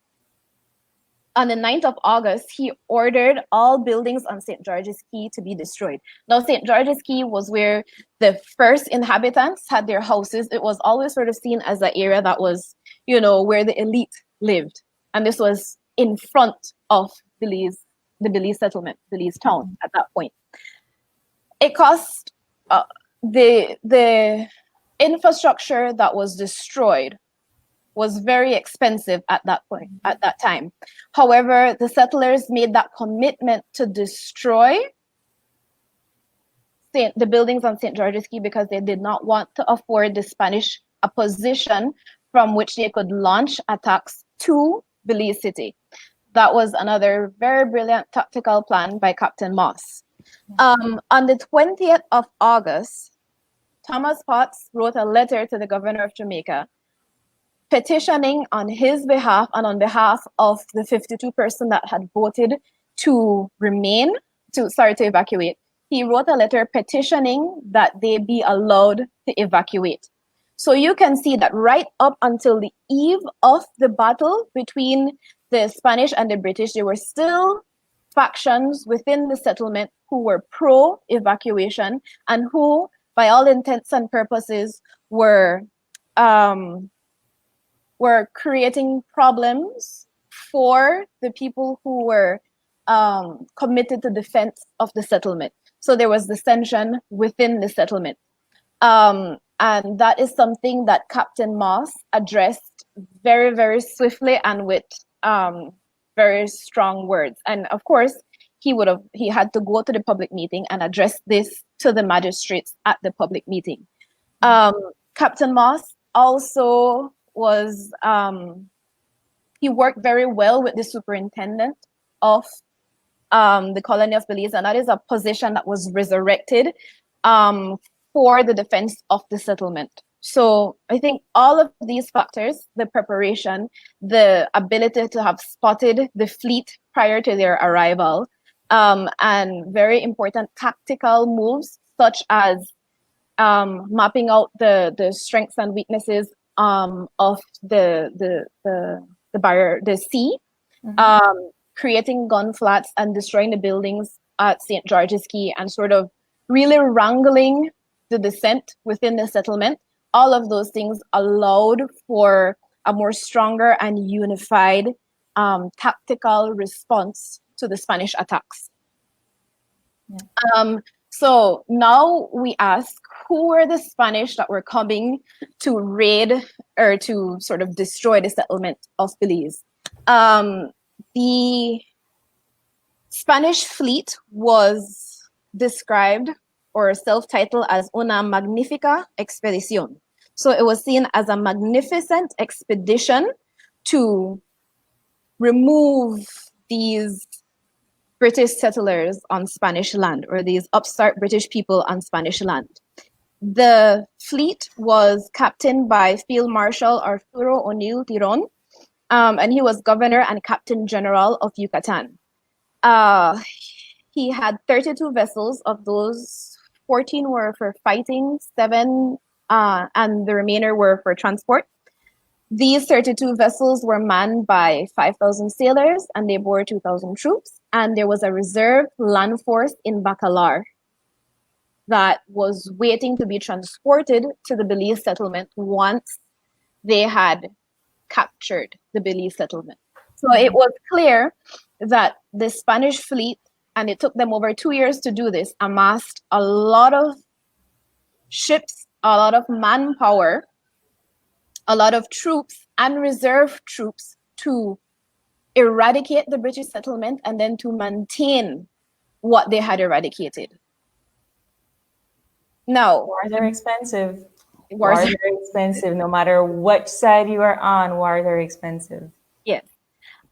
on the 9th of August, he ordered all buildings on St. George's Caye to be destroyed. Now, St. George's Caye was where the first inhabitants had their houses. It was always sort of seen as an area that was, where the elite lived. And this was in front of Belize, the Belize settlement, Belize town at that point. It cost the infrastructure that was destroyed was very expensive at that point, at that time. However, the settlers made that commitment to destroy the buildings on St. George's Caye because they did not want to afford the Spanish a position from which they could launch attacks to Belize City. That was another very brilliant tactical plan by Captain Moss. On the 20th of August, Thomas Potts wrote a letter to the governor of Jamaica petitioning on his behalf and on behalf of the 52 persons that had voted to evacuate. He wrote a letter petitioning that they be allowed to evacuate. So you can see that right up until the eve of the battle between the Spanish and the British, there were still factions within the settlement who were pro-evacuation and who, by all intents and purposes, were creating problems for the people who were committed to defense of the settlement. So there was dissension within the settlement. And that is something that Captain Moss addressed very, very swiftly and with very strong words. And of course, he had to go to the public meeting and address this to the magistrates at the public meeting. Captain Moss also was he worked very well with the superintendent of the colony of Belize, and that is a position that was resurrected for the defense of the settlement. So I think all of these factors, the preparation, the ability to have spotted the fleet prior to their arrival, and very important tactical moves such as mapping out the strengths and weaknesses of the barrier, the sea, creating gun flats and destroying the buildings at St. George's Caye, and sort of really wrangling the dissent within the settlement. All of those things allowed for a more stronger and unified tactical response to the Spanish attacks. Yeah. So now we ask, who were the Spanish that were coming to raid or to sort of destroy the settlement of Belize? The Spanish fleet was described or self-titled as Una Magnífica Expedición. So it was seen as a magnificent expedition to remove these British settlers on Spanish land, or these upstart British people on Spanish land. The fleet was captained by Field Marshal Arturo O'Neill Tirón, and he was governor and captain general of Yucatan. He had 32 vessels. Of those, 14 were for fighting, 7 and the remainder were for transport. These 32 vessels were manned by 5,000 sailors, and they bore 2,000 troops. And there was a reserve land force in Bacalar that was waiting to be transported to the Belize settlement once they had captured the Belize settlement. So it was clear that the Spanish fleet, and it took them over 2 years to do this, amassed a lot of ships, a lot of manpower, a lot of troops and reserve troops to eradicate the British settlement and then to maintain what they had eradicated. Now, wars are expensive. Wars are expensive. No matter which side you are on, wars are expensive. Yes.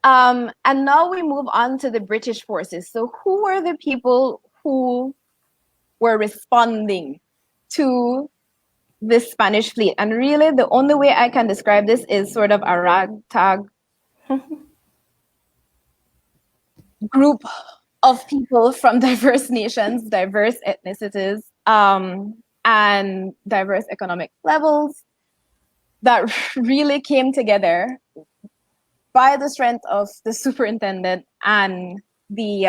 And now we move on to the British forces. So who were the people who were responding to the Spanish fleet? And really, the only way I can describe this is sort of a ragtag group of people from diverse nations, diverse ethnicities, and diverse economic levels that really came together by the strength of the superintendent and the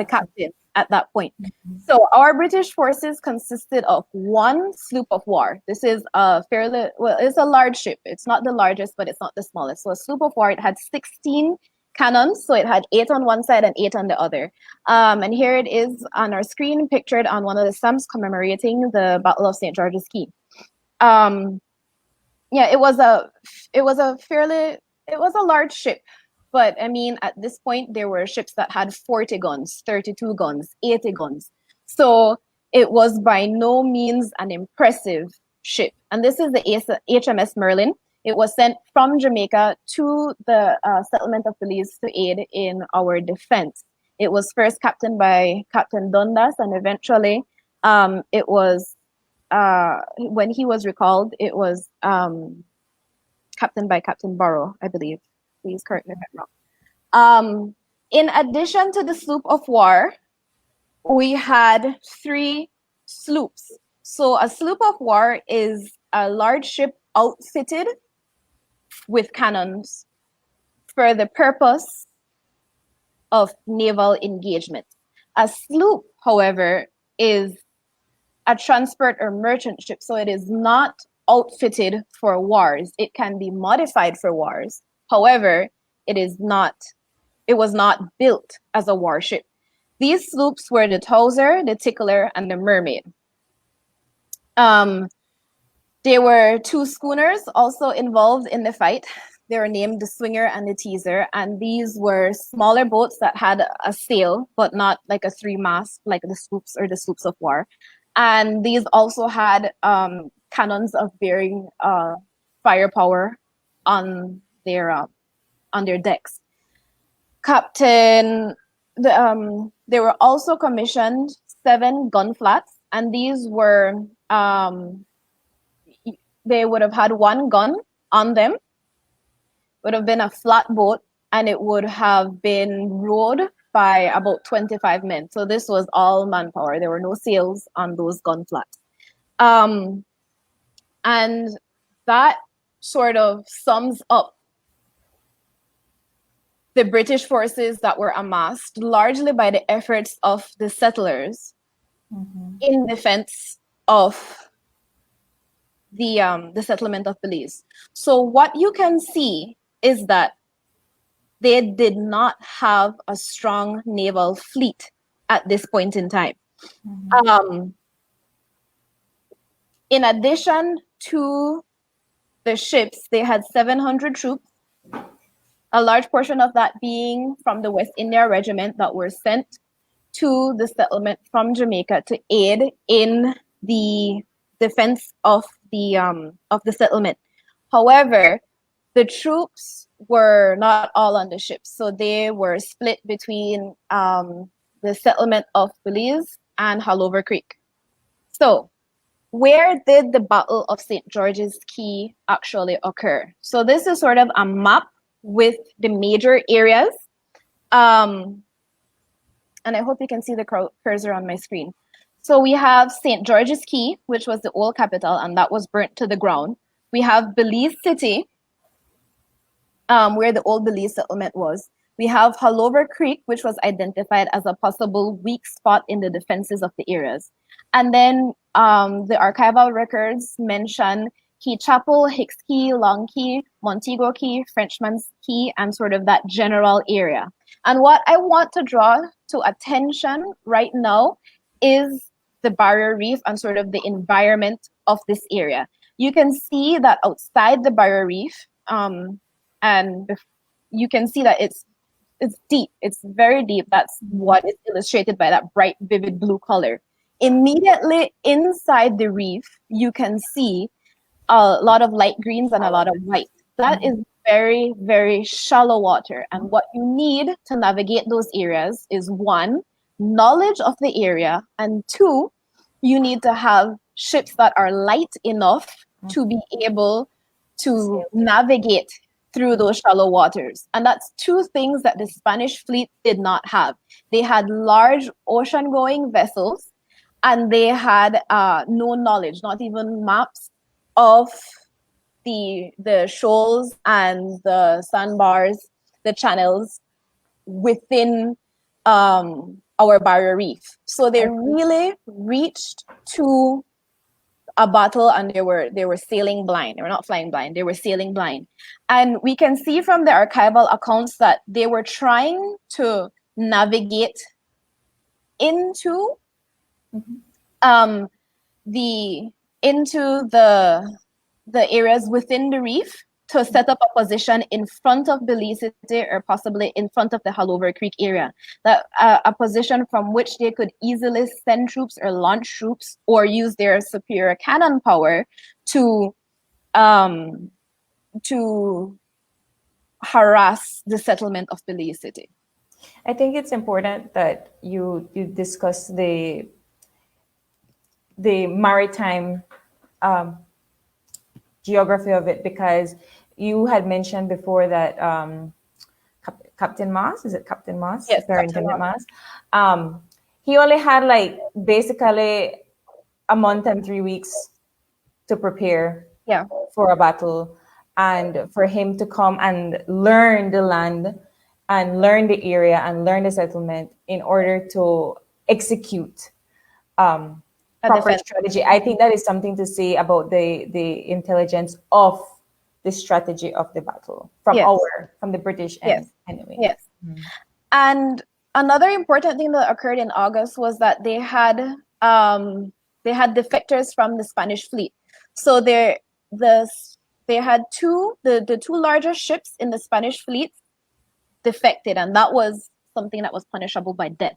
captain at that point. So our British forces consisted of 1 sloop of war. This is a fairly, well, it's a large ship. It's not the largest, but it's not the smallest. So a sloop of war, it had 16 cannons. So it had 8 on one side and 8 on the other. And here it is on our screen, pictured on one of the stamps commemorating the Battle of St. George's Caye. Yeah, it was a large ship. But I mean, at this point, there were ships that had 40 guns, 32 guns, 80 guns. So it was by no means an impressive ship. And this is the HMS Merlin. It was sent from Jamaica to the settlement of Belize to aid in our defense. It was first captained by Captain Dundas, and eventually it was, when he was recalled, it was captained by Captain Barrow, I believe. Please correct me if I'm wrong. In addition to the sloop of war, we had 3 sloops. So a sloop of war is a large ship outfitted with cannons for the purpose of naval engagement. A sloop, however, is a transport or merchant ship, so it is not outfitted for wars. It can be modified for wars. However, it was not built as a warship. These sloops were the Towser, the Tickler, and the Mermaid. There were two schooners also involved in the fight. They were named the Swinger and the Teaser, and these were smaller boats that had a sail, but not like a three-mast like the sloops of war. And these also had cannons of varying firepower on their decks. They were also commissioned 7 gun flats, and these were they would have had 1 gun on them, would have been a flat boat, and it would have been rowed by about 25 men. So this was all manpower. There were no sails on those gun flats. And that sort of sums up the British forces that were amassed largely by the efforts of the settlers in defense of the settlement of Belize. So what you can see is that they did not have a strong naval fleet at this point in time. In addition to the ships, they had 700 troops, a large portion of that being from the West India Regiment that were sent to the settlement from Jamaica to aid in the defense of the settlement. However, the troops were not all on the ships, so they were split between the settlement of Belize and Haulover Creek. So, where did the Battle of St. George's Caye actually occur? So this is sort of a map with the major areas. And I hope you can see the cursor on my screen. So we have St. George's Caye, which was the old capital, and that was burnt to the ground. We have Belize City, where the old Belize settlement was. We have Haulover Creek, which was identified as a possible weak spot in the defenses of the areas. And then the archival records mention Caye Chapel, Hicks Caye, Long Caye, Montego Caye, Frenchman's Caye, and sort of that general area. And what I want to draw to attention right now is the barrier reef and sort of the environment of this area. You can see that outside the barrier reef, and you can see that it's deep. It's very deep. That's what is illustrated by that bright, vivid blue color. Immediately inside the reef, you can see a lot of light greens and a lot of white. That is very, very shallow water. And what you need to navigate those areas is 1, knowledge of the area, and 2, you need to have ships that are light enough to be able to navigate through those shallow waters. And that's 2 things that the Spanish fleet did not have. They had large ocean-going vessels, and they had no knowledge, not even maps of the shoals and the sandbars, the channels within our barrier reef. So they really reached to a battle, and they were sailing blind. They were not flying blind. They were sailing blind. And we can see from the archival accounts that they were trying to navigate into the areas within the reef to set up a position in front of Belize City, or possibly in front of the Haulover Creek area. That a position from which they could easily send troops or launch troops or use their superior cannon power to harass the settlement of Belize City. I think it's important that you discuss the maritime geography of it, because you had mentioned before that Captain Moss, is it Captain Moss? Yes, Superintendent Moss. He only had like basically a month and 3 weeks to prepare for a battle, and for him to come and learn the land and learn the area and learn the settlement in order to execute proper strategy. I think that is something to say about the intelligence of the strategy of the battle from the British end. Anyway. Yes. And another important thing that occurred in August was that they had They had defectors from the Spanish fleet. So they had the two largest ships in the Spanish fleet defected, and that was something that was punishable by death.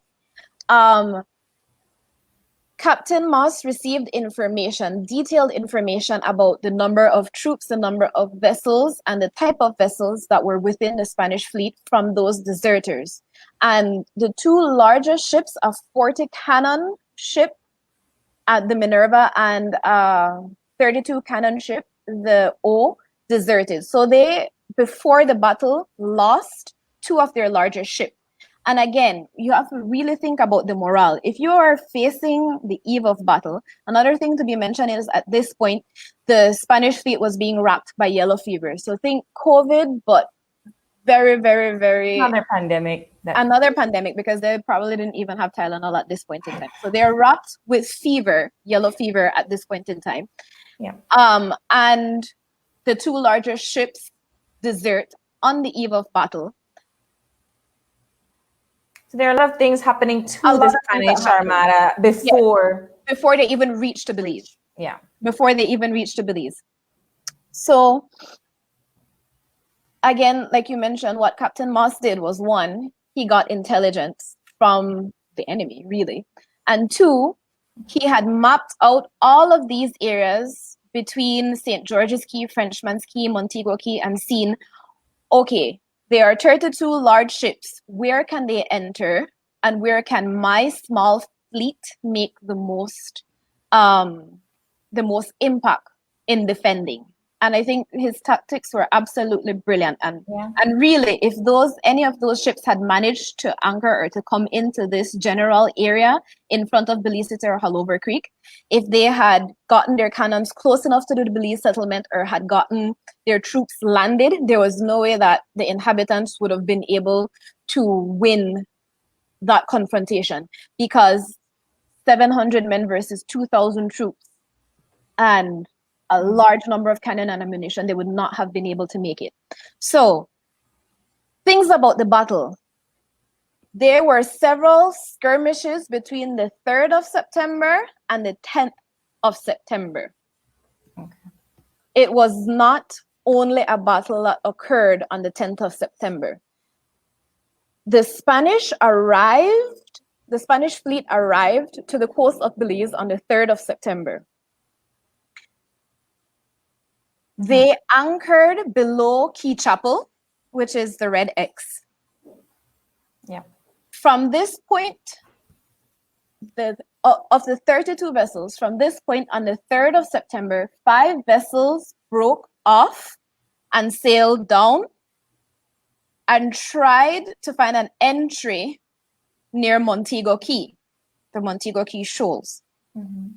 Captain Moss received detailed information about the number of troops, the number of vessels, and the type of vessels that were within the Spanish fleet from those deserters. And the two largest ships, a 40-cannon ship at the Minerva and 32-cannon ship, the O, deserted. So they, before the battle, lost two of their largest ships. And again, you have to really think about the morale. If you are facing the eve of battle, another thing to be mentioned is at this point, the Spanish fleet was being racked by yellow fever. So think COVID, but very, very, very... Another pandemic. Another pandemic, because they probably didn't even have Tylenol at this point in time. So they're racked with fever, yellow fever at this point in time. Yeah. And the two largest ships desert on the eve of battle. So there are a lot of things happening to the Spanish Armada before they even reached Belize. Yeah. Before they even reached Belize. So again, like you mentioned, what Captain Moss did was, one, he got intelligence from the enemy, really. And two, he had mapped out all of these areas between St. George's Caye, Frenchman's Caye, Montego Caye, and seen, okay, there are 32 large ships. Where can they enter? And where can my small fleet make the most impact in defending? And I think his tactics were absolutely brilliant. And really, if any of those ships had managed to anchor or to come into this general area in front of Belize City or Haulover Creek, if they had gotten their cannons close enough to the Belize settlement or had gotten their troops landed, there was no way that the inhabitants would have been able to win that confrontation, because 700 men versus 2,000 troops and a large number of cannon and ammunition, they would not have been able to make it. So, things about the battle. There were several skirmishes between the 3rd of September and the 10th of September. Okay. It was not only a battle that occurred on the 10th of September. The Spanish fleet arrived to the coast of Belize on the 3rd of September. They anchored below Caye Chapel, which is the red X. Yeah. From this point, of the 32 vessels, from this point on the 3rd of September, 5 vessels broke off and sailed down and tried to find an entry near Montego Caye, the Montego Caye shoals. Mm-hmm.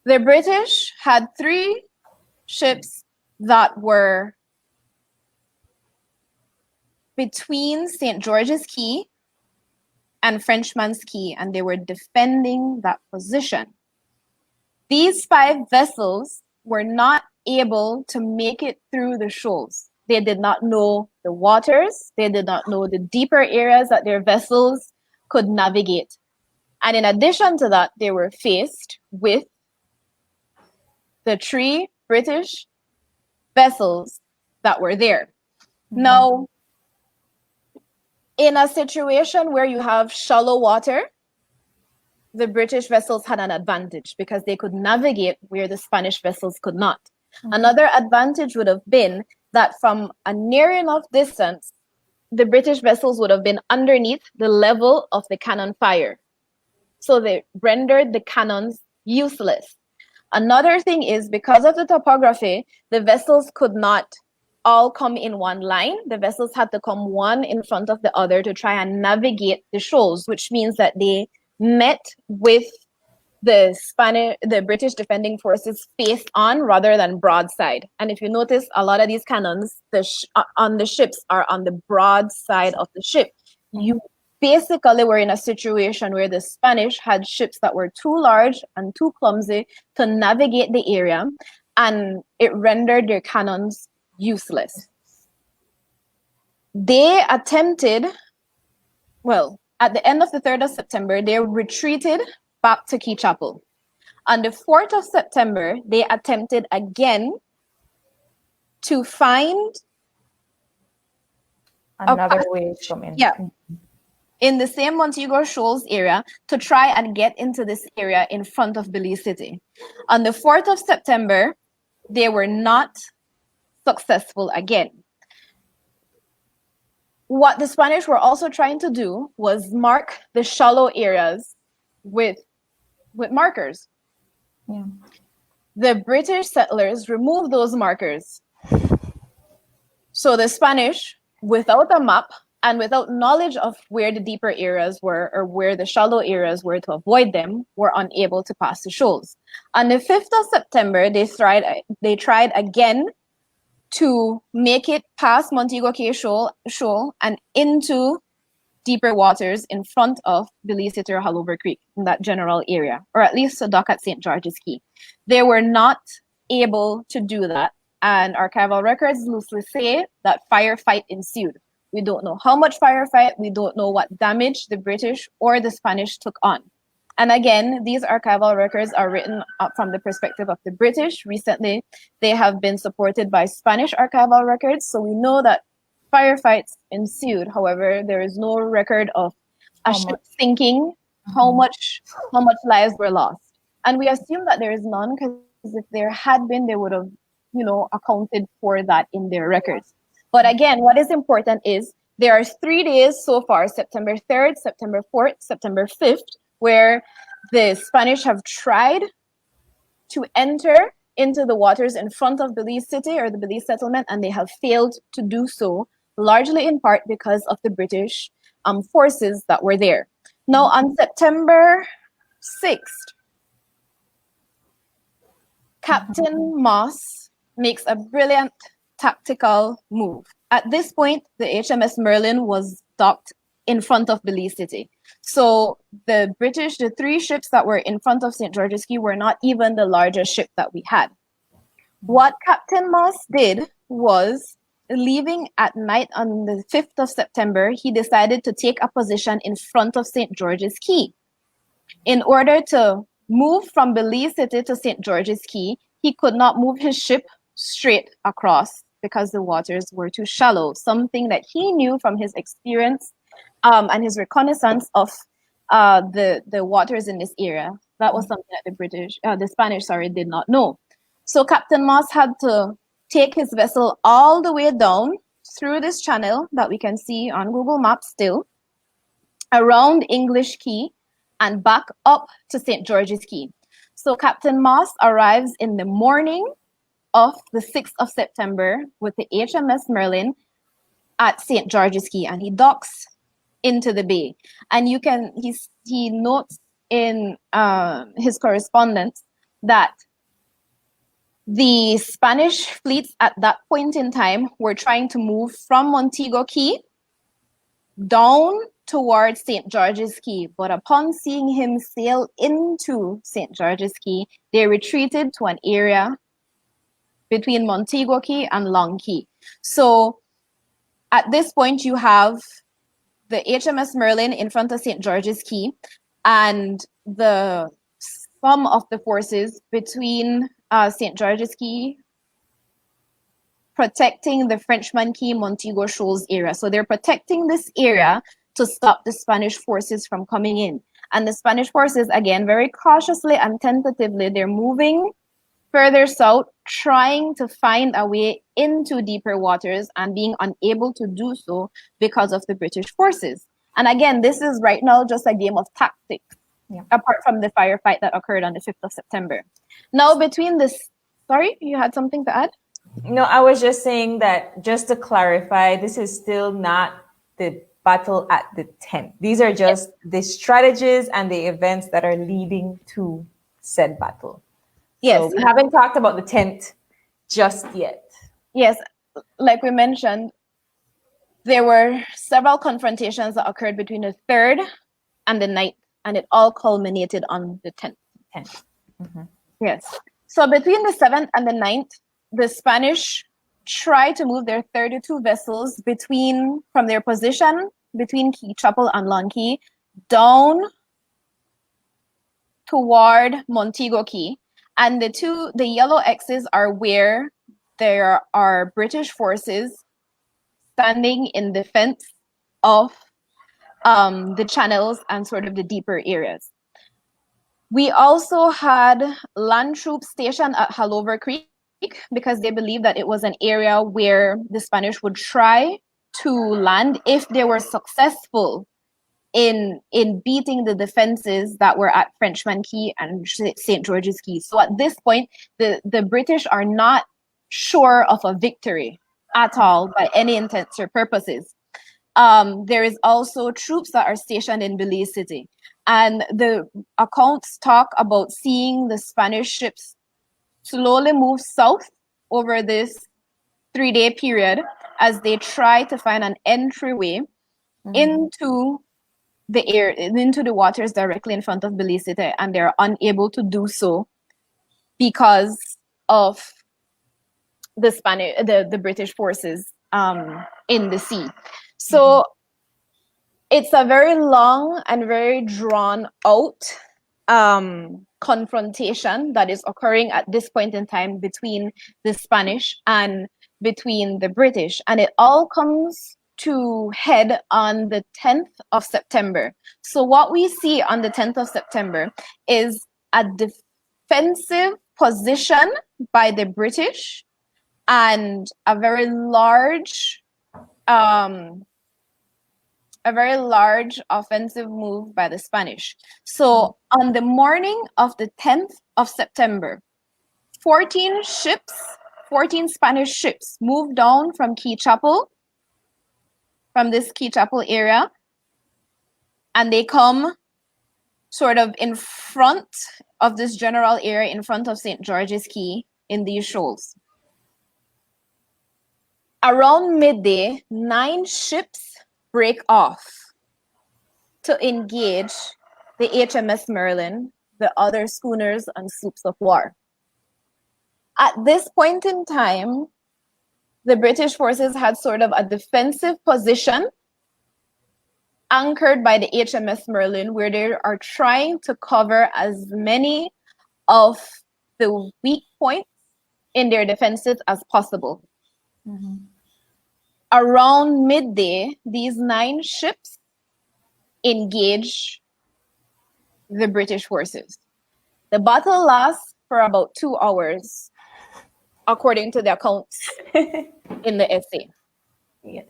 The British had 3 ships that were between St. George's Caye and Frenchman's Caye, and they were defending that position. These 5 vessels were not able to make it through the shoals. They did not know the waters. They did not know the deeper areas that their vessels could navigate. And in addition to that, they were faced with the 3 British vessels that were there. Mm-hmm. Now, in a situation where you have shallow water, the British vessels had an advantage because they could navigate where the Spanish vessels could not. Mm-hmm. Another advantage would have been that from a near enough distance, the British vessels would have been underneath the level of the cannon fire. So they rendered the cannons useless. Another thing is, because of the topography, the vessels could not all come in one line. The vessels had to come one in front of the other to try and navigate the shoals, which means that they met with the British defending forces face on rather than broadside. And if you notice, a lot of these cannons on the ships are on the broad side of the ship. You basically were in a situation where the Spanish had ships that were too large and too clumsy to navigate the area, and it rendered their cannons useless. They attempted, at the end of the 3rd of September, they retreated back to Caye Chapel. On the 4th of September, they attempted again to find Another way to come in. Yeah, in the same Montego Shoals area to try and get into this area in front of Belize City. On the 4th of September, they were not successful again. What the Spanish were also trying to do was mark the shallow areas with markers. Yeah. The British settlers removed those markers. So the Spanish, without a map and without knowledge of where the deeper areas were or where the shallow areas were to avoid them, were unable to pass the shoals. On the 5th of September, they tried again to make it past Montego Caye Shoal and into deeper waters in front of Belize City or Hallover Creek in that general area, or at least a dock at St. George's Caye. They were not able to do that, and archival records loosely say that firefight ensued. We don't know how much firefight, we don't know what damage the British or the Spanish took on. And again, these archival records are written up from the perspective of the British. Recently, they have been supported by Spanish archival records, so we know that firefights ensued. However, there is no record of a ship sinking, how much lives were lost. And we assume that there is none, because if there had been, they would have, accounted for that in their records. But again, what is important is there are 3 days so far, September 3rd, September 4th, September 5th, where the Spanish have tried to enter into the waters in front of Belize City or the Belize settlement, and they have failed to do so, largely in part because of the British forces that were there. Now, on September 6th, Captain Moss makes a brilliant tactical move. At this point, the HMS Merlin was docked in front of Belize City. So the British, the 3 ships that were in front of St. George's Caye were not even the largest ship that we had. What Captain Moss did was, leaving at night on the 5th of September, he decided to take a position in front of St. George's Caye. In order to move from Belize City to St. George's Caye, he could not move his ship straight across because the waters were too shallow, something that he knew from his experience and his reconnaissance of the waters in this area. That was something that the Spanish, did not know. So Captain Moss had to take his vessel all the way down through this channel that we can see on Google Maps still, around English Caye, and back up to St. George's Caye. So Captain Moss arrives in the morning of the 6th of September with the HMS Merlin at St. George's Caye, and he docks into the bay. And he notes in his correspondence that the Spanish fleets at that point in time were trying to move from Montego Caye down towards St. George's Caye, but upon seeing him sail into St. George's Caye, they retreated to an area between Montego Caye and Long Caye. So at this point, you have the HMS Merlin in front of St. George's Caye, and some of the forces between St. George's Caye protecting the Frenchman Caye Montego Shoals area. So they're protecting this area to stop the Spanish forces from coming in. And the Spanish forces, again, very cautiously and tentatively, they're moving further south, trying to find a way into deeper waters and being unable to do so because of the British forces. And again, this is right now just a game of tactics, apart from the firefight that occurred on the 5th of September. Now, between this, sorry, you had something to add? No, I was just saying that, just to clarify, this is still not the battle at the tent. These are just the strategies and the events that are leading to said battle. Yes. So we haven't talked about the tent just yet. Yes, like we mentioned, there were several confrontations that occurred between the 3rd and the 9th, and it all culminated on the 10th. Mm-hmm. Yes. So between the 7th and the 9th, the Spanish tried to move their 32 vessels from their position between Caye Chapel and Long Caye down toward Montego Key, and the yellow X's are where there are British forces standing in defense of the channels and sort of the deeper areas. We also had land troops stationed at Halover Creek because they believed that it was an area where the Spanish would try to land if they were successful in beating the defenses that were at Frenchman Key and St. George's Key. So at this point, the British are not sure of a victory at all by any intents or purposes. There is also troops that are stationed in Belize City. And the accounts talk about seeing the Spanish ships slowly move south over this 3-day period as they try to find an entryway into the air, into the waters directly in front of Belize City, and they're unable to do so because of the British forces in the sea. So it's a very long and very drawn out confrontation that is occurring at this point in time between the Spanish and between the British. And it all comes to head on the 10th of September. So what we see on the 10th of September is a defensive position by the British and a very large offensive move by the Spanish. So on the morning of the 10th of September, 14 Spanish ships moved down from Caye Chapel, from this Caye Chapel area, and they come sort of in front of this general area in front of St. George's Key in these shoals. Around midday, 9 ships break off to engage the HMS Merlin, the other schooners and sloops of war. At this point in time, the British forces had sort of a defensive position anchored by the HMS Merlin, where they are trying to cover as many of the weak points in their defenses as possible. Around midday, these 9 ships engage the British forces. The battle lasts for about 2 hours, according to the accounts in the essay. Yes.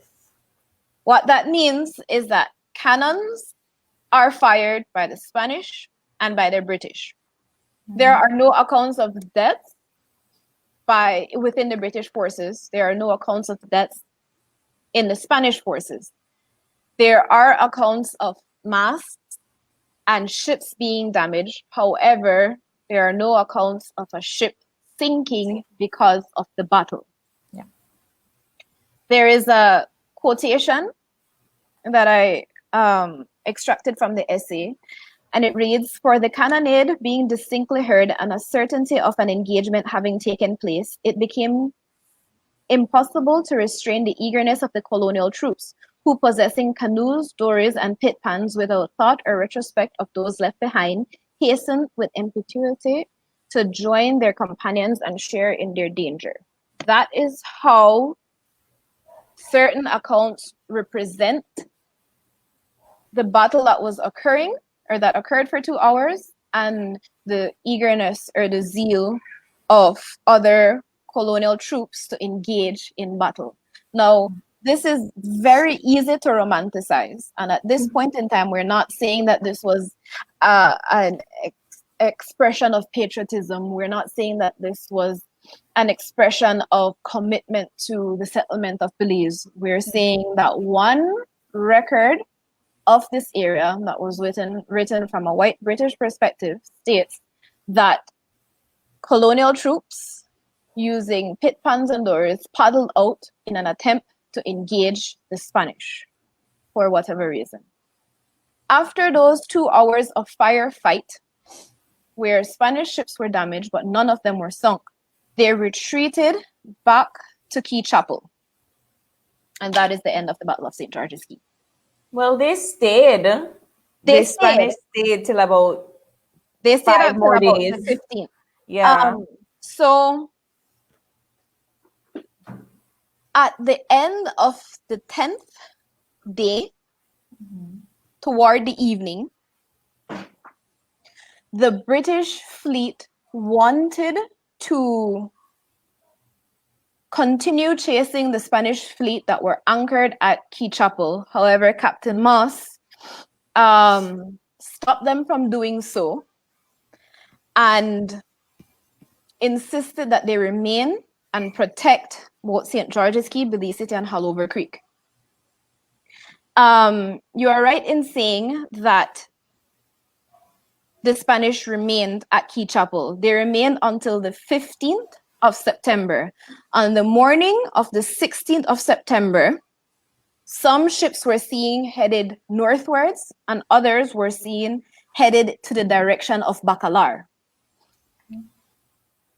What that means is that cannons are fired by the Spanish and by the British. There are no accounts of deaths within the British forces. There are no accounts of deaths in the Spanish forces. There are accounts of masts and ships being damaged. However, there are no accounts of a ship sinking because of the battle. Yeah. There is a quotation that I extracted from the essay, and it reads, "For the cannonade being distinctly heard and a certainty of an engagement having taken place, it became impossible to restrain the eagerness of the colonial troops, who, possessing canoes, dories, and pit pans without thought or retrospect of those left behind, hastened with impetuosity to join their companions and share in their danger." That is how certain accounts represent the battle that was occurring, or that occurred for 2 hours, and the eagerness or the zeal of other colonial troops to engage in battle. Now, this is very easy to romanticize. And at this point in time, we're not saying that this was an expression of patriotism. We're not saying that this was an expression of commitment to the settlement of Belize. We're saying that one record of this area that was written from a white British perspective states that colonial troops using pit pans and dories paddled out in an attempt to engage the Spanish for whatever reason. After those 2 hours of firefight, where Spanish ships were damaged but none of them were sunk, they retreated back to Caye Chapel. And that is the end of the Battle of St. George's Key. Well, they stayed. The Spanish stayed till about They stayed 5 up till more about the days. 15th. Yeah. So at the end of the 10th day, toward the evening, the British fleet wanted to continue chasing the Spanish fleet that were anchored at Caye Chapel. However, Captain Moss stopped them from doing so and insisted that they remain and protect both St. George's Caye, Belize City, and Halover Creek. You are right in saying that the Spanish remained at Caye Chapel. They remained until the 15th of September. On the morning of the 16th of September, some ships were seen headed northwards and others were seen headed to the direction of Bacalar.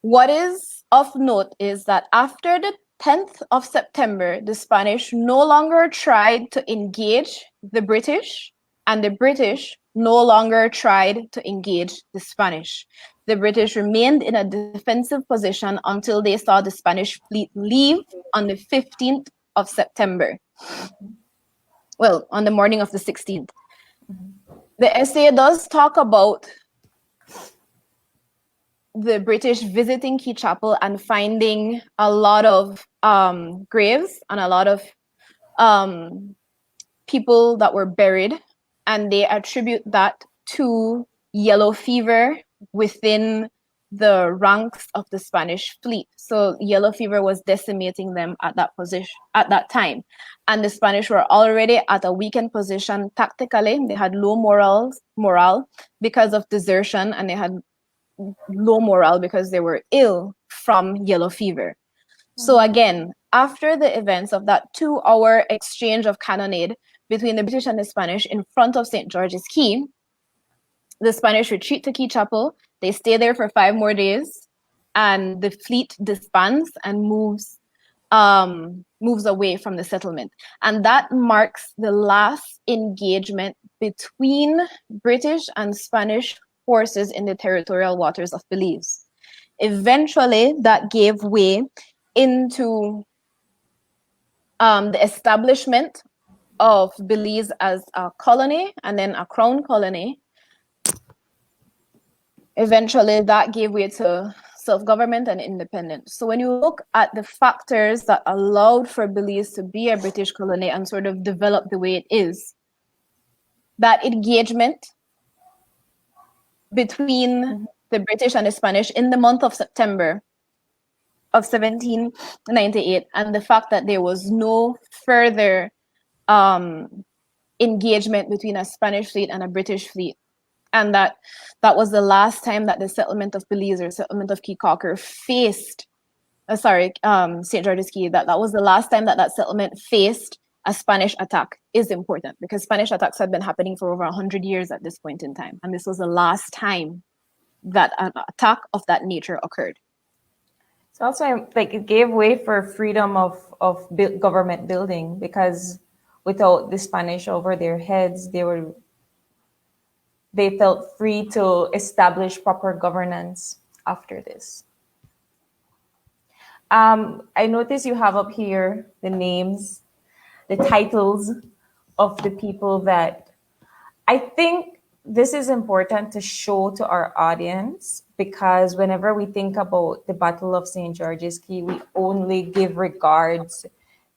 What is of note is that after the 10th of September, the Spanish no longer tried to engage the British, and the British no longer tried to engage the Spanish. The British remained in a defensive position until they saw the Spanish fleet leave on the 15th of September. Well, on the morning of the 16th. The essay does talk about the British visiting Caye Chapel and finding a lot of graves and a lot of people that were buried, and they attribute that to yellow fever within the ranks of the Spanish fleet. So yellow fever was decimating them at that position at that time, and the Spanish were already at a weakened position tactically. They had low morale because of desertion, and they had low morale because they were ill from yellow fever. So again, after the events of that 2-hour exchange of cannonade between the British and the Spanish in front of St. George's Caye, the Spanish retreat to Caye Chapel. They stay there for 5 more days, and the fleet disbands and moves away from the settlement. And that marks the last engagement between British and Spanish forces in the territorial waters of Belize. Eventually, that gave way into the establishment of Belize as a colony and then a crown colony. Eventually, that gave way to self-government and independence. So when you look at the factors that allowed for Belize to be a British colony and sort of develop the way it is, that engagement between the British and the Spanish in the month of September of 1798, and the fact that there was no further engagement between a Spanish fleet and a British fleet, and that was the last time that the settlement of Belize or settlement of Caye Caulker faced, St. George's Caye, that was the last time that settlement faced a Spanish attack, is important, because Spanish attacks had been happening for over 100 years at this point in time, and this was the last time that an attack of that nature occurred. It's also like it gave way for freedom of government building, because without the Spanish over their heads, they felt free to establish proper governance after this. I notice you have up here the names, the titles of the people that I think this is important to show to our audience, because whenever we think about the Battle of St. George's Caye, we only give regards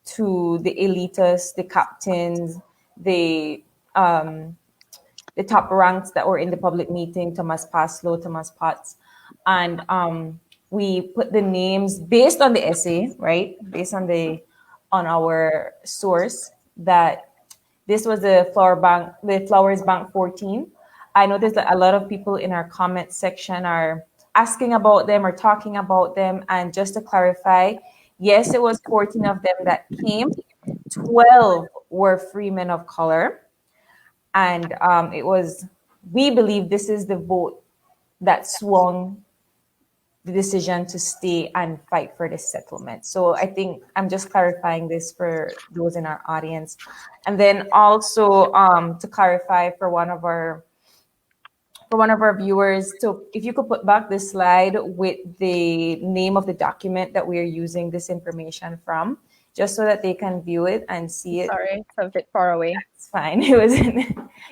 to the elitists, the captains, the top ranks that were in the public meeting, Thomas Paslow, Thomas Potts, and we put the names based on the essay, right? Based on our source, that this was the Flowers Bank 14. I noticed that a lot of people in our comment section are asking about them or talking about them. And just to clarify, yes, it was 14 of them that came. 12 were free men of color. And we believe this is the vote that swung the decision to stay and fight for this settlement. So I think I'm just clarifying this for those in our audience. And then also to clarify for one of our for one of our viewers. So if you could put back the slide with the name of the document that we are using this information from, just so that they can view it and see it. Sorry, it's a bit far away. It's fine. It was,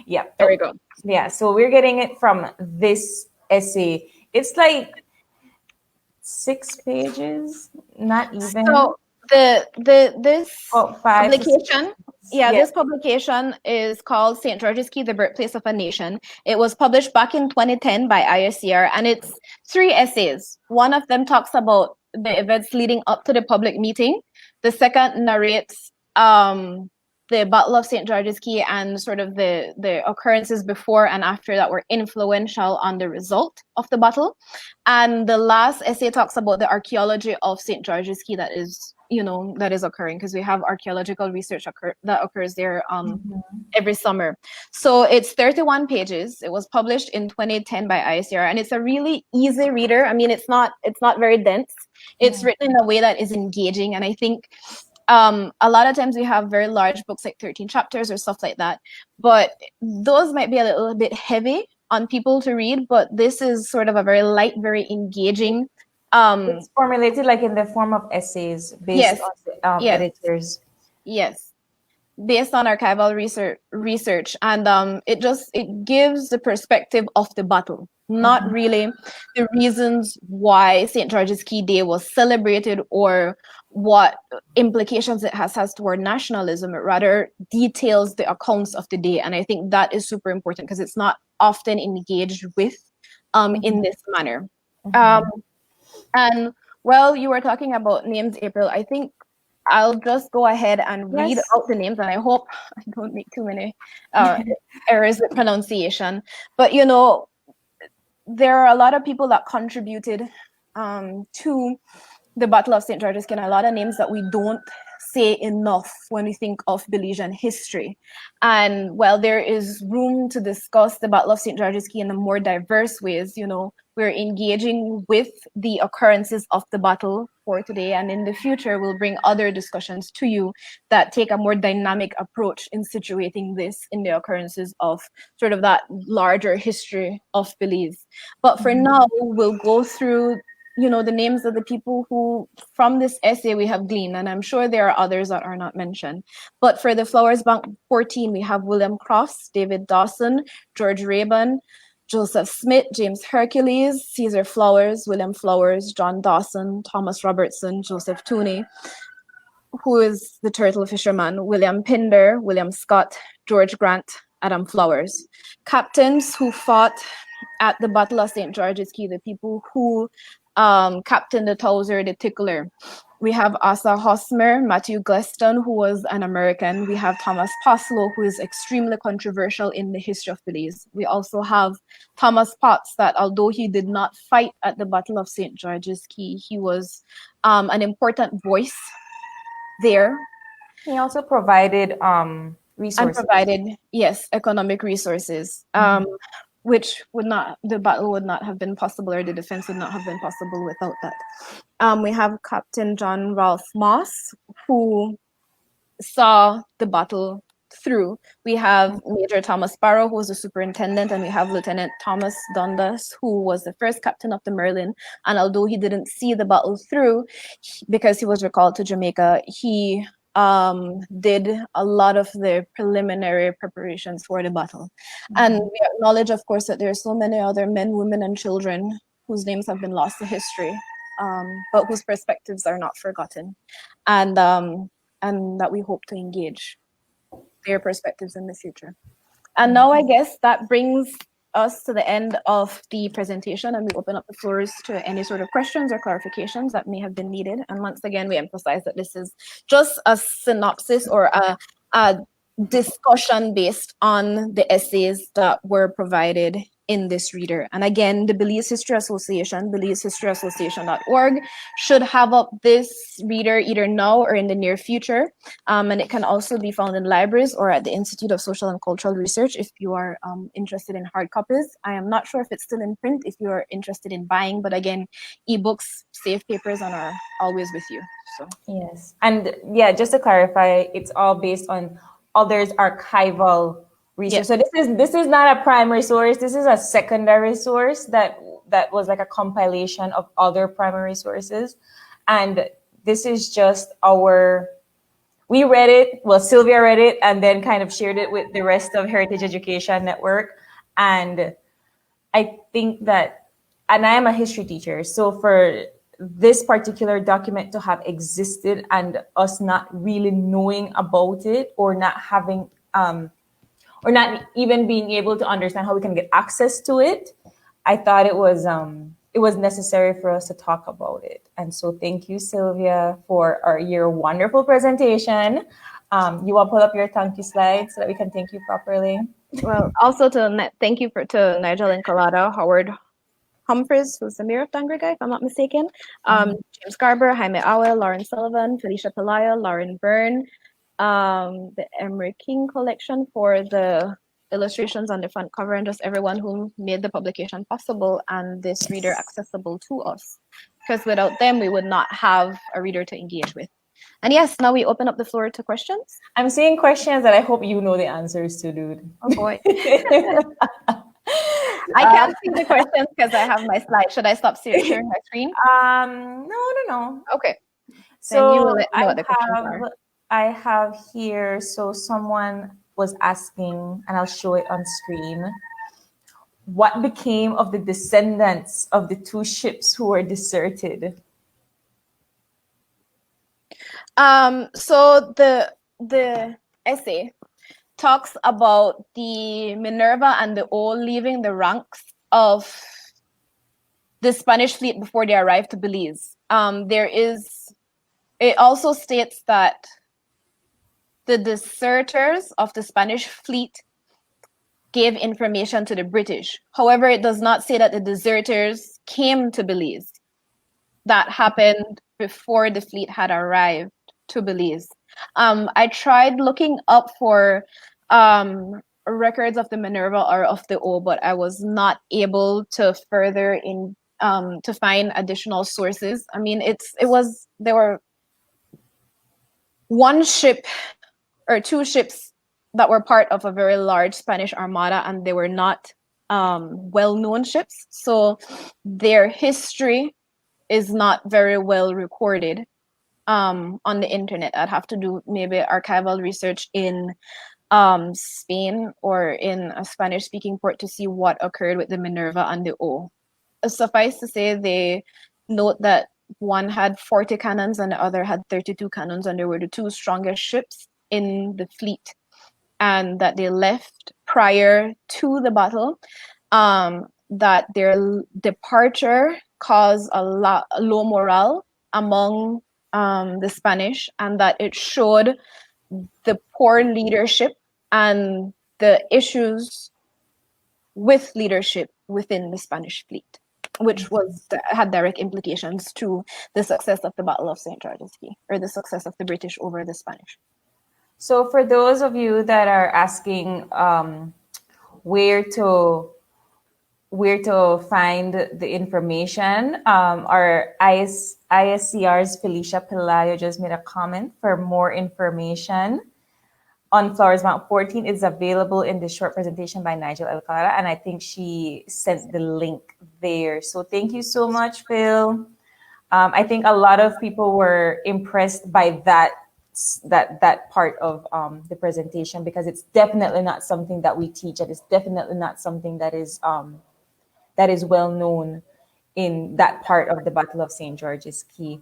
yeah. There we go. Yeah. So we're getting it from this essay. It's like 6 pages, not even. So this 5 to 6 publication, pages. this publication is called St. George's Caye, the Birthplace of a Nation. It was published back in 2010 by ISCR, and it's 3 essays. One of them talks about the events leading up to the public meeting. The second narrates the Battle of St. George's Caye and sort of the occurrences before and after that were influential on the result of the battle. And the last essay talks about the archaeology of St. George's Caye that is occurring, because we have archaeological research that occurs there every summer. So it's 31 pages. It was published in 2010 by ISCR, and it's a really easy reader. I mean, it's not very dense. It's written in a way that is engaging, and I think a lot of times we have very large books like 13 chapters or stuff like that, but those might be a little bit heavy on people to read. But this is sort of a very light, very engaging. It's formulated like in the form of essays based on the editors. Yes, based on archival research, and it gives the perspective of the battle, not really the reasons why St. George's Caye Day was celebrated or what implications it has toward nationalism. It rather details the accounts of the day, and I think that is super important because it's not often engaged with in this manner. And while you were talking about names, April, I think I'll just go ahead and read out the names, and I hope I don't make too many errors with pronunciation. But there are a lot of people that contributed to the Battle of St. George's Caye, and a lot of names that we don't say enough when we think of Belizean history. And while there is room to discuss the Battle of St. George's Caye in a more diverse ways, we're engaging with the occurrences of the battle for today, and in the future we'll bring other discussions to you that take a more dynamic approach in situating this in the occurrences of sort of that larger history of Belize. But for now, we'll go through the names of the people who from this essay we have gleaned, and I'm sure there are others that are not mentioned. But for the Flowers Bank 14, we have William Cross, David Dawson, George Raybon, Joseph Smith, James Hercules, Caesar Flowers, William Flowers, John Dawson, Thomas Robertson, Joseph Tooney, who is the turtle fisherman, William Pinder, William Scott, George Grant, Adam Flowers. Captains who fought at the Battle of St. George's Caye, the people who captained the Towser, the Tickler. We have Asa Hosmer, Matthew Gleston, who was an American. We have Thomas Poslow, who is extremely controversial in the history of Belize. We also have Thomas Potts, that although he did not fight at the Battle of St. George's Caye, he was an important voice there. He also provided resources. And provided, economic resources. Which the battle would not have been possible, or the defense would not have been possible without that. We have Captain John Ralph Moss, who saw the battle through. We have Major Thomas Barrow, who was the superintendent, and we have Lieutenant Thomas Dundas, who was the first captain of the Merlin. And although he didn't see the battle through, because he was recalled to Jamaica, he did a lot of the preliminary preparations for the battle. And we acknowledge, of course, that there are so many other men, women, and children whose names have been lost to history, but whose perspectives are not forgotten, and that we hope to engage their perspectives in the future. And now I guess that brings us to the end of the presentation, and we open up the floors to any sort of questions or clarifications that may have been needed. And once again, we emphasize that this is just a synopsis or a discussion based on the essays that were provided in this reader. And again, the Belize History Association, belizehistoryassociation.org, should have up this reader either now or in the near future. And it can also be found in libraries or at the Institute of Social and Cultural Research if you are interested in hard copies. I am not sure if it's still in print if you are interested in buying, but again, ebooks, safe papers, and are always with you. So yes, and just to clarify, it's all based on others' archival research. Yes. So this is not a primary source. This is a secondary source that was like a compilation of other primary sources, and this is just our. We read it. Well, Sylvia read it and then kind of shared it with the rest of Heritage Education Network, and I think that, and I am a history teacher, so for this particular document to have existed and us not really knowing about it or not having or not even being able to understand how we can get access to it, I thought it was necessary for us to talk about it. And so thank you, Sylvia, for your wonderful presentation. You want to pull up your thank you slide so that we can thank you properly? Well, also thank you to Nigel Encolada, Howard Humphreys, who's the mayor of Dangrega, if I'm not mistaken, James Garber, Jaime Awe, Lauren Sullivan, Felicia Pelaya, Lauren Byrne, the Emery King collection for the illustrations on the front cover, and just everyone who made the publication possible and this reader accessible to us. Because without them, we would not have a reader to engage with. And yes, now we open up the floor to questions. I'm seeing questions that I hope you know the answers to, dude. Oh boy. I can't see the questions because I have my slide. Should I stop sharing my screen? No. Okay. So then you will let me know what the questions are. I have here, so someone was asking, and I'll show it on screen. What became of the descendants of the two ships who were deserted? So the essay talks about the Minerva and the O leaving the ranks of the Spanish fleet before they arrived to Belize. It also states that the deserters of the Spanish fleet gave information to the British. However, it does not say that the deserters came to Belize. That happened before the fleet had arrived to Belize. I tried looking up for records of the Minerva or of the O, but I was not able to further to find additional sources. I mean, there were one ship or two ships that were part of a very large Spanish armada, and they were not well-known ships. So their history is not very well recorded on the internet. I'd have to do maybe archival research in Spain or in a Spanish-speaking port to see what occurred with the Minerva and the O. Suffice to say, they note that one had 40 cannons and the other had 32 cannons, and they were the two strongest ships in the fleet, and that they left prior to the battle. That their departure caused a low morale among the Spanish, and that it showed the poor leadership and the issues with leadership within the Spanish fleet, which had direct implications to the success of the Battle of St. George's Caye, or the success of the British over the Spanish. So for those of you that are asking where to find the information, our ISCR's Felicia Pelayo just made a comment for more information on Flowers Bank 14 is available in the short presentation by Nigel Elcala, and I think she sent the link there. So thank you so much, Phil. I think a lot of people were impressed by that part of the presentation, because it's definitely not something that we teach, and it's definitely not something that is well known in that part of the Battle of St. George's Caye.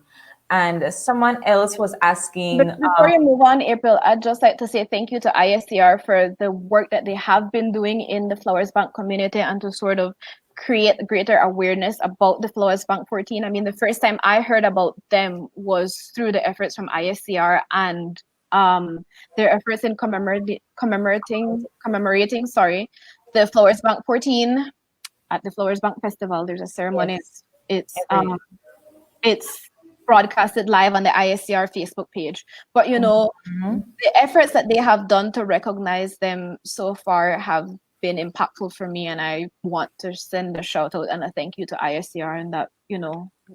And someone else was asking. But before you move on, April, I'd just like to say thank you to ISCR for the work that they have been doing in the Flowers Bank community, and to sort of create greater awareness about the Flowers Bank 14. I mean, the first time I heard about them was through the efforts from ISCR and their efforts in commemorating the Flowers Bank 14 at the Flowers Bank Festival. There's a ceremony. Yes. It's broadcasted live on the ISCR Facebook page. But the efforts that they have done to recognize them so far have been impactful for me, and I want to send a shout out and a thank you to ISCR, and that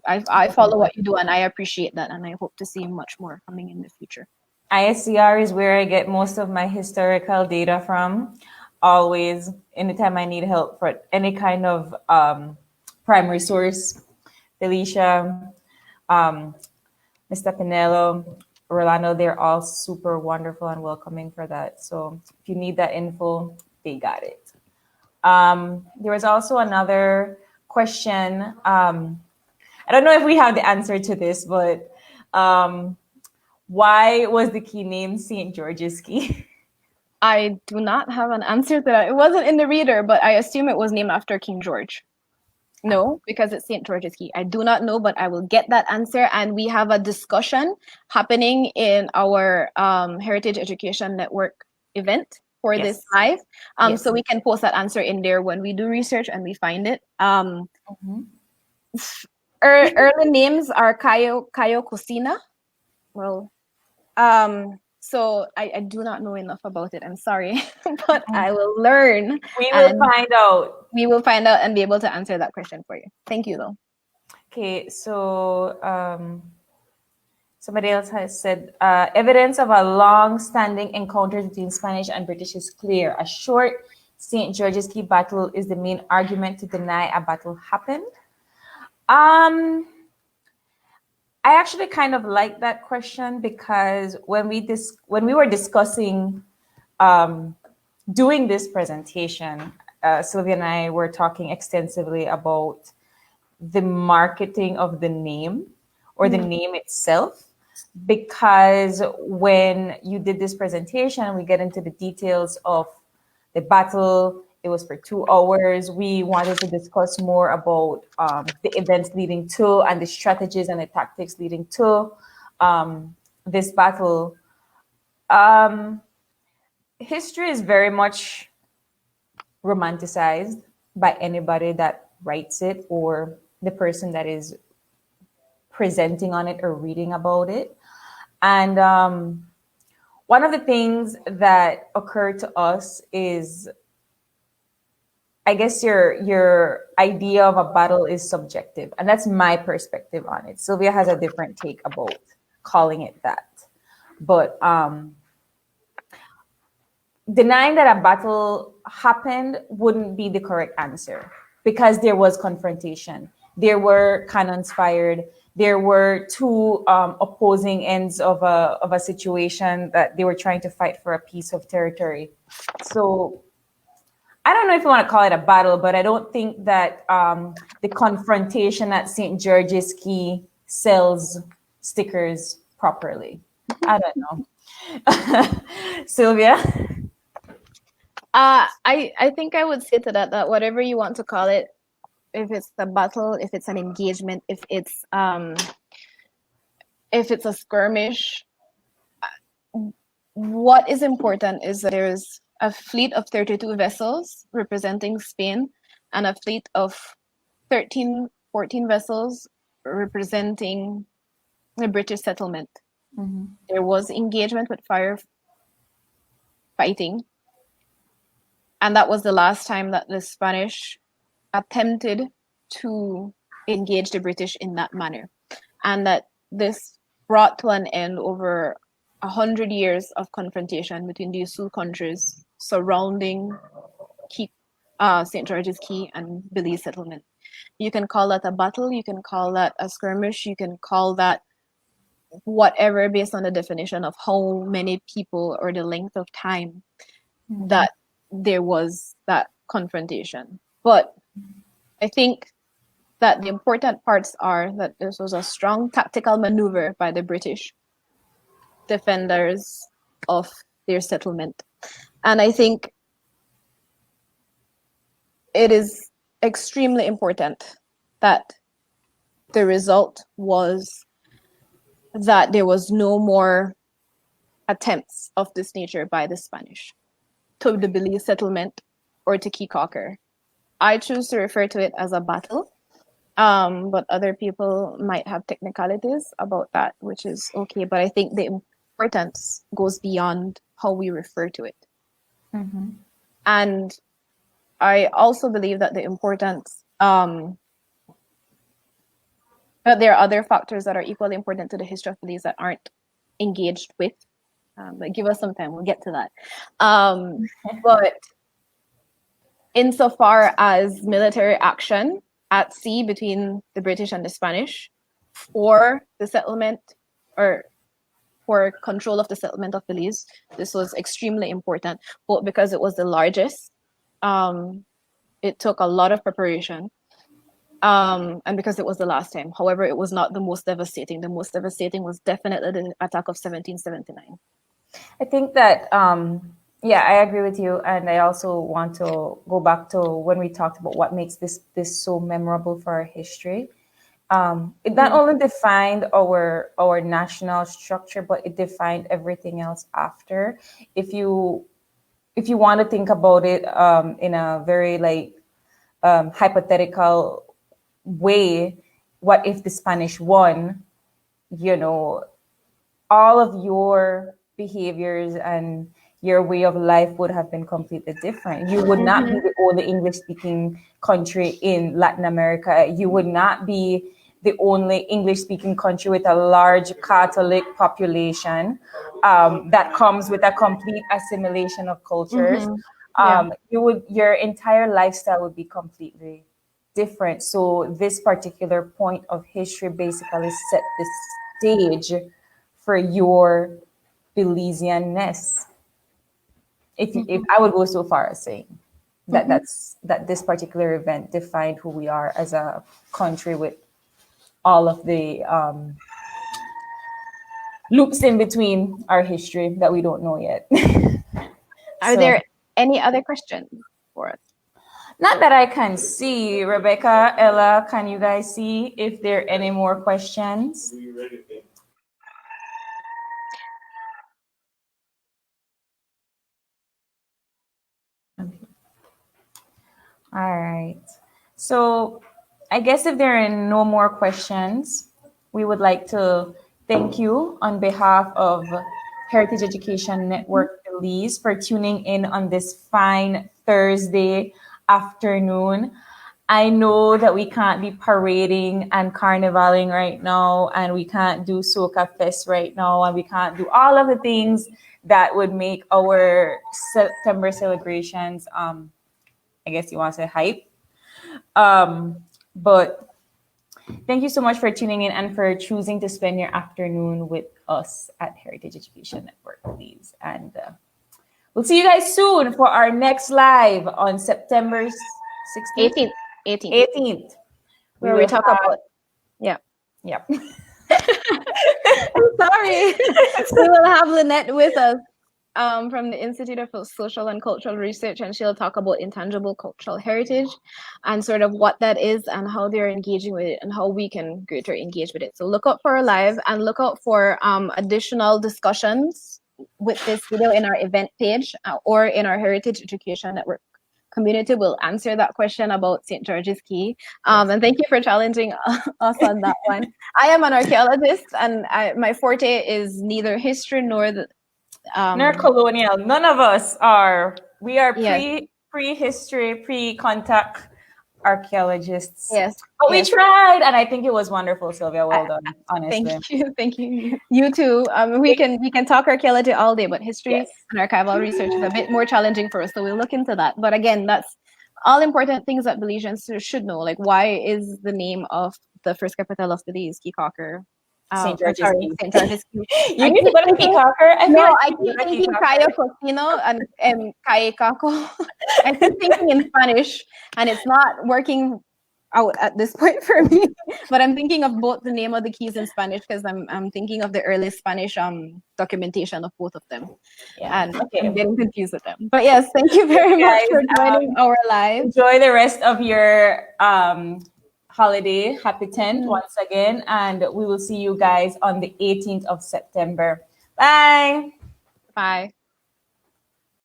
I follow what you do, and I appreciate that, and I hope to see much more coming in the future. ISCR is where I get most of my historical data from. always, anytime I need help for any kind of primary source. Felicia, um, Mr. Pinello, Rolando, they're all super wonderful and welcoming for that. So if you need that info, they got it. There was also another question. I don't know if we have the answer to this, but why was the key named St. George's Key? I do not have an answer to that. It wasn't in the reader, but I assume it was named after King George. No, because it's St. George's Key. I do not know, but I will get that answer. And we have a discussion happening in our Heritage Education Network event for Yes. this live. Yes. So we can post that answer in there when we do research and we find it. Early names are Caye Cocina. Well, so I do not know enough about it. I'm sorry, but I will learn. We will find out. We will find out and be able to answer that question for you. Thank you, though. Okay, so somebody else has said evidence of a long-standing encounter between Spanish and British is clear. A short St. George's Key battle is the main argument to deny a battle happened. I actually kind of like that question because when we were discussing doing this presentation, Sylvia and I were talking extensively about the marketing of the name or the name itself, because when you did this presentation, we get into the details of the battle. It was for 2 hours. We wanted to discuss more about the events leading to and the strategies and the tactics leading to this battle. History is very much romanticized by anybody that writes it or the person that is presenting on it or reading about it. And one of the things that occurred to us is, I guess your idea of a battle is subjective, and that's my perspective on it. Sylvia has a different take about calling it that. But denying that a battle happened wouldn't be the correct answer, because there was confrontation. There were cannons fired. There were 2 opposing ends of a situation that they were trying to fight for a piece of territory. So I don't know if you want to call it a battle, but I don't think that the confrontation at St. George's Key sells stickers properly. I don't know. Sylvia? I think I would say to that whatever you want to call it, if it's a battle, if it's an engagement, if it's a skirmish, what is important is that there's a fleet of 32 vessels representing Spain and a fleet of 14 vessels representing the British settlement. There was engagement with fire fighting, and that was the last time that the Spanish attempted to engage the British in that manner, and that this brought to an end over 100 years of confrontation between these 2 countries surrounding St. George's Key and Belize settlement. You can call that a battle, you can call that a skirmish, you can call that whatever based on the definition of how many people or the length of time that there was that confrontation. But I think that the important parts are that this was a strong tactical maneuver by the British defenders of their settlement. And I think it is extremely important that the result was that there was no more attempts of this nature by the Spanish to the Belize settlement or to Caye. I choose to refer to it as a battle, but other people might have technicalities about that, which is okay. But I think the importance goes beyond how we refer to it. And I also believe that the importance, that there are other factors that are equally important to the history of Belize that aren't engaged with. But give us some time, we'll get to that. But insofar as military action at sea between the British and the Spanish for the settlement or for control of the settlement of Belize. This was extremely important, both because it was the largest. It took a lot of preparation, and because it was the last time. However, it was not the most devastating. The most devastating was definitely the attack of 1779. I think that, yeah, I agree with you. And I also want to go back to when we talked about what makes this so memorable for our history. It not only defined our national structure, but it defined everything else after. If you want to think about it in a very like hypothetical way, what if the Spanish won? You know, all of your behaviors and your way of life would have been completely different. You would not be the only English speaking country in Latin America. You would not be the only English speaking country with a large Catholic population that comes with a complete assimilation of cultures. Your entire lifestyle would be completely different. So this particular point of history basically set the stage for your Belizean-ness. If I would go so far as saying that that this particular event defined who we are as a country with all of the loops in between our history that we don't know yet. Are there any other questions for us? Not that I can see. Rebecca, Ella, can you guys see if there are any more questions? All right. So I guess if there are no more questions, we would like to thank you on behalf of Heritage Education Network Belize for tuning in on this fine Thursday afternoon. I know that we can't be parading and carnivaling right now, and we can't do Soca Fest right now, and we can't do all of the things that would make our September celebrations, I guess you want to say hype. But thank you so much for tuning in and for choosing to spend your afternoon with us at Heritage Education Network, please. And we'll see you guys soon for our next live on September 16th? 18th. Where we talk about, yeah. I'm sorry. We will have Lynette with us from the Institute of Social and Cultural Research, and she'll talk about intangible cultural heritage and sort of what that is and how they're engaging with it and how we can greater engage with it. So look out for our live and look out for additional discussions with this video in our event page or in our Heritage Education Network community. Will answer that question about St. George's Caye. And thank you for challenging us on that one. I am an archaeologist, and my forte is neither history nor nor colonial. None of us are. We are prehistory, pre-contact archaeologists. Yes. But we tried, and I think it was wonderful, Sylvia. Well done, honestly. Thank you. You too. We can talk archaeology all day, but history and archival research is a bit more challenging for us. So we'll look into that. But again, that's all important things that Belizeans should know. Like, why is the name of the first capital of Belize Kikaker? St. George's Caye. St. George's Caye. You need to go to Kikaker. I keep thinking Caye Cocino and Caye Caco. I keep thinking in Spanish, and it's not working out at this point for me. But I'm thinking of both the name of the keys in Spanish because I'm thinking of the early Spanish documentation of both of them. Yeah. And I'm getting confused with them. But yes, thank you very much for joining our live. Enjoy the rest of your holiday. Happy 10th once again, and we will see you guys on the 18th of September. Bye.